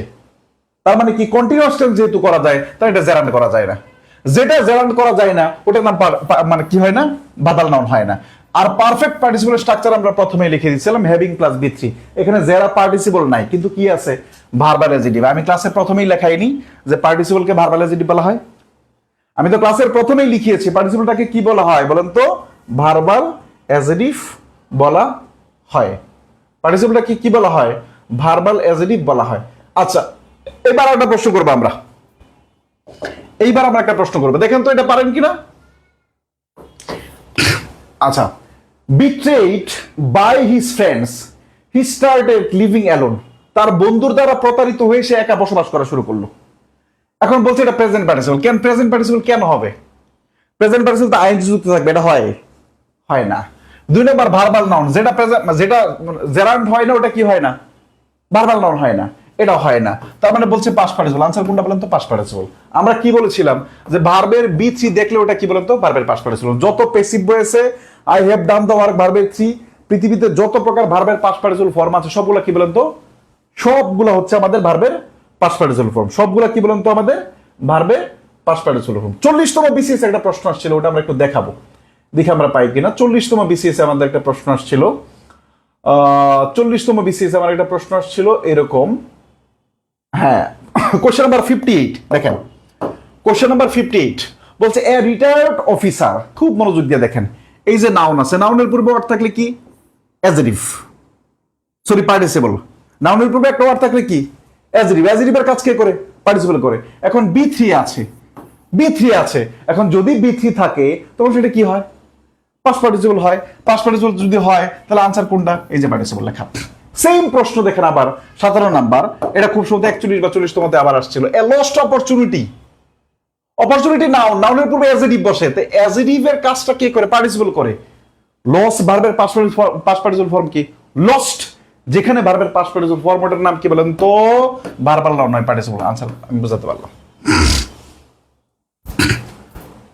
তার মানে কি, কন্টিনিউয়াস টেন্স যেহেতু করা যায় তাহলে এটা জেরান্ড করা যায় না। যেটা জেরান্ড করা যায় না ওটার নাম মানে কি হয় না? বাদাল নাউন হয় না। আর পারফেক্ট পার্টিসিপল স্ট্রাকচার আমরা প্রথমে লিখে দিয়েছিলাম হ্যাভিং প্লাস বি3। এখানে জেরা পার্টিসিপল নাই, কিন্তু কি আছে? Verbal adjective. আমি ক্লাসের প্রথমেই লেখাইনি যে পার্টিসিপলকে ভার্বাল অ্যাডজেক্টিভ বলা হয়। আমি তো ক্লাসের প্রথমেই লিখিয়েছি পার্টিসিপলটাকে কি বলা হয় বলেন তো? ভার্বাল অ্যাডজেক্টিভ বলা হয়। পার্টিসিপলটাকে কি বলা হয়? ভার্বাল অ্যাডজেক্টিভ বলা হয়। আচ্ছা, এবার একটা প্রশ্ন করবো আমরা, এইবার আমরা একটা প্রশ্ন করবো, দেখেন তো এটা পারেন কিনা। আচ্ছা, betrayed by his friends he started living alone. তার বন্ধুর দ্বারা প্রতারিত হয়ে সে একা বসবাস করা শুরু করলো। এখন বলছে এটা প্রেজেন্ট পার্টিসিপল। কেন প্রেজেন্ট পার্টিসিপল কেন হবে? প্রেজেন্ট পার্টিসিপল তো আইএনজি যুক্ত থাকবে, এটা হয়? হয় না। দুই নম্বর ভার্বাল নাউন, যেটা যেটা জেরান্ড হয় না ওটা কি হয় না? ভার্বাল নাউন হয় না, এটা হয় না। তার মানে বলছে পাস্ট পার্টিসিপল। আনসার কোনটা বলেন তো? Past participle. আমরা কি বলেছিলাম যে ভার্বের বি3 দেখলে ওটা কি বলেন তো? ভার্বের পাস্ট পার্টিসিপল। যত প্যাসিভ ভয়েসে I have done the work ভার্বের 3, পৃথিবীতে যত প্রকার ভার্বের পাস্ট পার্টিসিপল ফর্ম আছে সবগুলা কি বলেন তো? সবগুলা হচ্ছে আমাদের ভার্বের পাস্ট পার্টিসিপল ফর্ম। সবগুলা কি বলেন তো? আমাদের ভার্বের পাস্ট পার্টিসিপল ফর্ম। 40তম বিসিএস একটা প্রশ্ন আসছিল, ওটা আমরা একটু দেখাবো, দেখি আমরা পাই কিনা। 40তম বিসিএস আমাদের একটা প্রশ্ন আসছিল, 40তম বিসিএস আমার একটা প্রশ্ন আসছিল এরকম। হ্যাঁ, কোশ্চেন নাম্বার 58 দেখেন। কোশ্চেন নাম্বার 58 বলছে এ রিটায়ার্ড অফিসার। খুব মনোযোগ দিয়ে দেখেন, এই যে নাউন আছে, নাউনের পূর্বে ওয়ার্ড থাকলে কি? Adjective, sorry participle. নাউনের পূর্বে একটা ওয়ার্ড থাকলে কি? অ্যাডজেক্টিভ। অ্যাডজেক্টিভের কাজ কে করে? পার্টিসিপল করে। এখন বি3 আছে, বি3 আছে। এখন যদি বি3 থাকে তখন সেটা কি হয়? পাস্ট পার্টিসিপল হয়। পাস্ট পার্টিসিপল যদি হয় তাহলে আনসার কোনটা? এই যে পার্টিসিপল লেখা। সেম প্রশ্ন দেখেন আবার 17 নাম্বার, এটা খুব সহজে 41 বা 40 মধ্যে আবার আসছিল। A lost opportunity. Opportunity noun, নাউনের পূর্বে অ্যাডজেক্টিভ বসে, তো অ্যাডজেক্টিভের কাজটা কে করে? পার্টিসিপল করে। লস ভার্বের পাস্ট পার্টিসিপল ফর্ম কি? লস্ট। যেখানে ভার্বের পাস্ট পার্টিসিপল ফর্ম ওটার নাম কি বলেন তো? ভার্বাল নাউন নয়, পার্টিসিপল। আনসার আমি বোঝাতে পারলাম।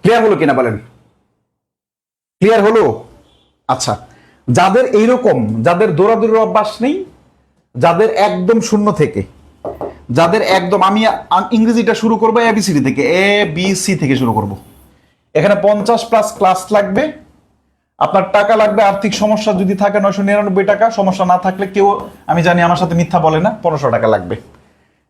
ক্লিয়ার হলো কিনা বলেন? ক্লিয়ার হলো? আচ্ছা, যাদের এইরকম, যাদের দৌড়াদৌড়ির অভ্যাস নেই, যাদের একদম শূন্য থেকে, যাদের একদম, আমি ইংরেজিটা শুরু করবো এবিসিডি থেকে, এ বি সি থেকে শুরু করব। এখানে 50+ ক্লাস লাগবে, আপনার টাকা লাগবে। আর্থিক সমস্যা যদি থাকে 999 টাকা, সমস্যা না থাকলে কেউ, আমি জানি আমার সাথে মিথ্যা বলে না, 1500 টাকা লাগবে,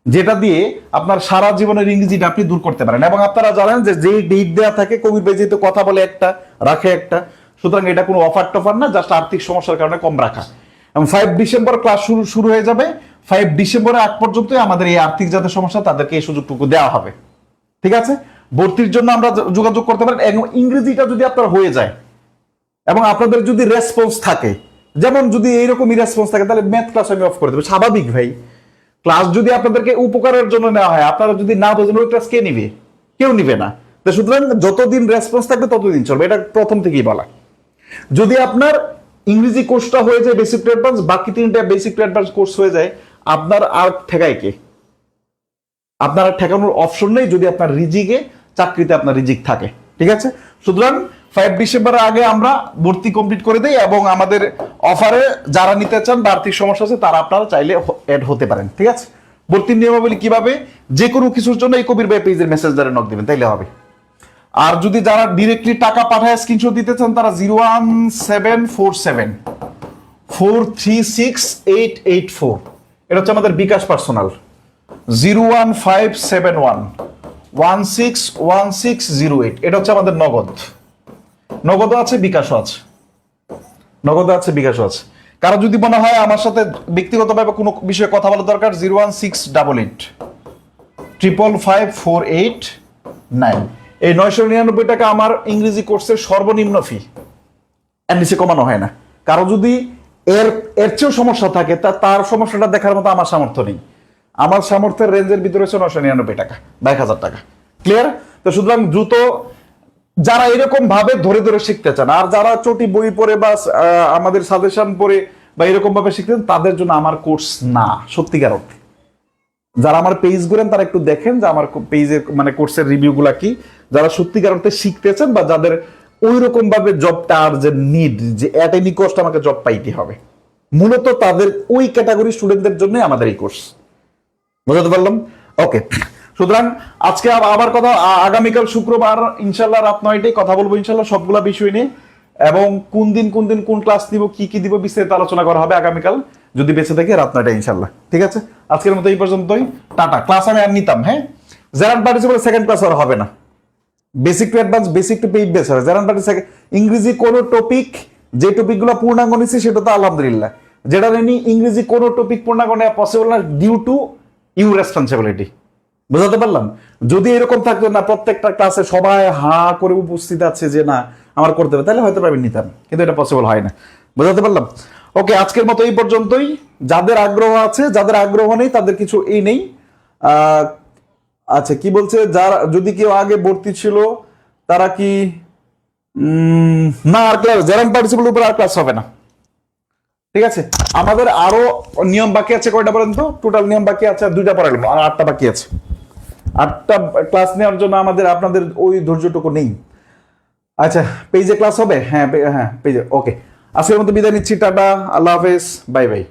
যেটা দিয়ে আপনার সারা জীবনের ইংরেজিটা আপনি দূর করতে পারেন। এবং আপনারা জানেন যে যেই ডেট দেওয়া থাকে, কবির ভাই যেহেতু কথা বলে একটা, রাখে একটা, সুতরাং এটা কোনো অফার টফার না, জাস্ট আর্থিক সমস্যার কারণে কম রাখা। এবং 5 ডিসেম্বর ক্লাস শুরু হয়ে যাবে। 5 ডিসেম্বরের আগ পর্যন্ত আমাদের এই আর্থিক যাদের সমস্যা তাদেরকে এই সুযোগটুকু দেওয়া হবে। ঠিক আছে? ভর্তির জন্য আমরা যোগাযোগ করতে পারেন। এবং ইংরেজিটা যদি আপনার হয়ে যায় এবং আপনাদের যদি রেসপন্স থাকে, যেমন যদি এইরকম রেসপন্স থাকে তাহলে ম্যাথ ক্লাস আমি অফ করে দেবো, স্বাভাবিক ভাই। ক্লাস যদি আপনাদেরকে উপকারের জন্য নেওয়া হয়, আপনারা যদি না বোঝেন ওই ক্লাস কে নিবে? কেউ নিবে না। তো সুতরাং যতদিন রেসপন্স থাকবে ততদিন চলবে, এটা প্রথম থেকেই বলা। যদি আপনার ইংরেজি কোর্সটা হয়ে যায় বেসিক টু অ্যাডভান্স, বাকি 3টা বেসিক টু অ্যাডভান্স কোর্স হয়ে যায়, আপনার আর ঠেকায় কে? আপনার আর ঠেকানোর অপশন নেই যদি আপনার রিজিকে, চাকরিতে আপনার রিজিক থাকে। ঠিক আছে, সুতরাং 5 ডিসেম্বরের আগে আমরা ভর্তি কমপ্লিট করে দেই, এবং আমাদের অফারে যারা নিতে চান বা আর্থিক সমস্যা আছে তারা আপনারা চাইলে অ্যাড হতে পারেন। ঠিক আছে, ভর্তির নিয়মাবলী কিভাবে? যে কোনো কিছুর জন্য এই কবির ভাই পেজের মেসেজ দ্বারা নক দিবেন, তাইলে হবে। আর যদি যারা ডিরেক্টলি টাকা পাঠায় স্ক্রিনশট দিতে চান, তারা 01747436884, এটা হচ্ছে আমাদের বিকাশ পার্সোনাল। 01571161608, এটা হচ্ছে আমাদের নগদ। নগদও আছে, বিকাশও আছে, নগদ আছে, বিকাশও আছে। কারো যদি মনে হয় আমার সাথে ব্যক্তিগতভাবে কোনো বিষয়ে কথা বলার দরকার, 01688555489, এই 999 টাকা আমার ইংরেজি কোর্সের সর্বনিম্ন ফি, এর নিচে কমানো হয় না। কারো যদি এর এর চেয়েও সমস্যা থাকে, তার সমস্যাটা দেখার মতো আমার সামর্থ্য নেই। আমার সামর্থ্যের রেঞ্জের ভিতরে হচ্ছে 999 টাকা বা 1000 টাকা। ক্লিয়ার? তো সুতরাং দ্রুত যারা এরকম ভাবে ধরে ধরে শিখতে চান, আর যারা চটি বই পড়ে বা আমাদের সাজেশন পড়ে বা এরকম ভাবে শিখতেন, তাদের জন্য আমার কোর্স না। সত্যিকার অর্থে যারা আমার পেজ ঘুরেন তারা একটু দেখেন যে আমার পেজের মানে কোর্সের রিভিউ গুলা কি। যারা সত্যিকার অর্থে শিখতেছেন বা যাদের ওই রকম ভাবে জবটা আর যে নিড, যে এট এনি কস্ট আমাকে জব পাইতে হবে, মূলত তাদের ওই ক্যাটাগরি স্টুডেন্টদের জন্য আমাদের এই কোর্স। বুঝতে পারলাম? ওকে, সুতরাং আজকে আবার কথা, আগামীকাল শুক্রবার ইনশাল্লাহ রাত 9টায় কথা বলবো ইনশাল্লাহ সবগুলা বিষয় নিয়ে, এবং কোন দিন কোন ক্লাস দিব, কি দিব বিস্তারিত আলোচনা করা হবে আগামীকাল যদি বেঁচে থাকে রাত 9টায় ইনশাল্লাহ। ঠিক আছে, আজকের মতো এই পর্যন্তই, টাটা। ক্লাস আমি আর নিতাম, হ্যাঁ, জেরান পার্টিসিপেল সেকেন্ড ক্লাস আর হবে না, basic to advance, basic to paid base হবে। জেরান পার্টিসিপেল ইংরেজি কোন টপিক, যে টপিকগুলো পূর্ণাঙ্গ নিছি সেটা তো আলহামদুলিল্লাহ, যেটা নেই ইংরেজি কোন টপিক পূর্ণাঙ্গ নেওয়া পসিবল না, ডিউ টু ইউ রেসপন্সিবিলিটি। বুঝাতে পারলাম? যদি এরকম থাকতো না প্রত্যেকটা ক্লাসে সবাই হা করে উপস্থিত আছে যে না আমার করতে হবে, তাহলে হয়তো আমি নিতাম, কিন্তু এটা পসিবল হয় না। বুঝাতে পারলাম? ওকে, আজকের মতো এই পর্যন্তই। যাদের আগ্রহ আছে, যাদের আগ্রহ নেই তাদের কিছু এই নেই। আচ্ছা, কি বলছে, যারা যদি কেউ আগে ভর্তি ছিল তারা কি না, আর ক্লাস জেরান পার্টিসিপেল উপর আর ক্লাস হবে না। ঠিক আছে, আমাদের আরো নিয়ম বাকি আছে। কয়টা পর্যন্ত টোটাল নিয়ম বাকি আছে? 2টা পড়ালাম, আর 8টা বাকি আছে। 8টা ক্লাস নেওয়ার জন্য আপনাদের ওই ধৈর্যটুকু নেই। আচ্ছা, পেজে ক্লাস হবে? হ্যাঁ হ্যাঁ, পেজে। ওকে, আজকের মতো বিদায় নিচ্ছি, টাটা, আল্লাহ হাফেজ, বাই বাই।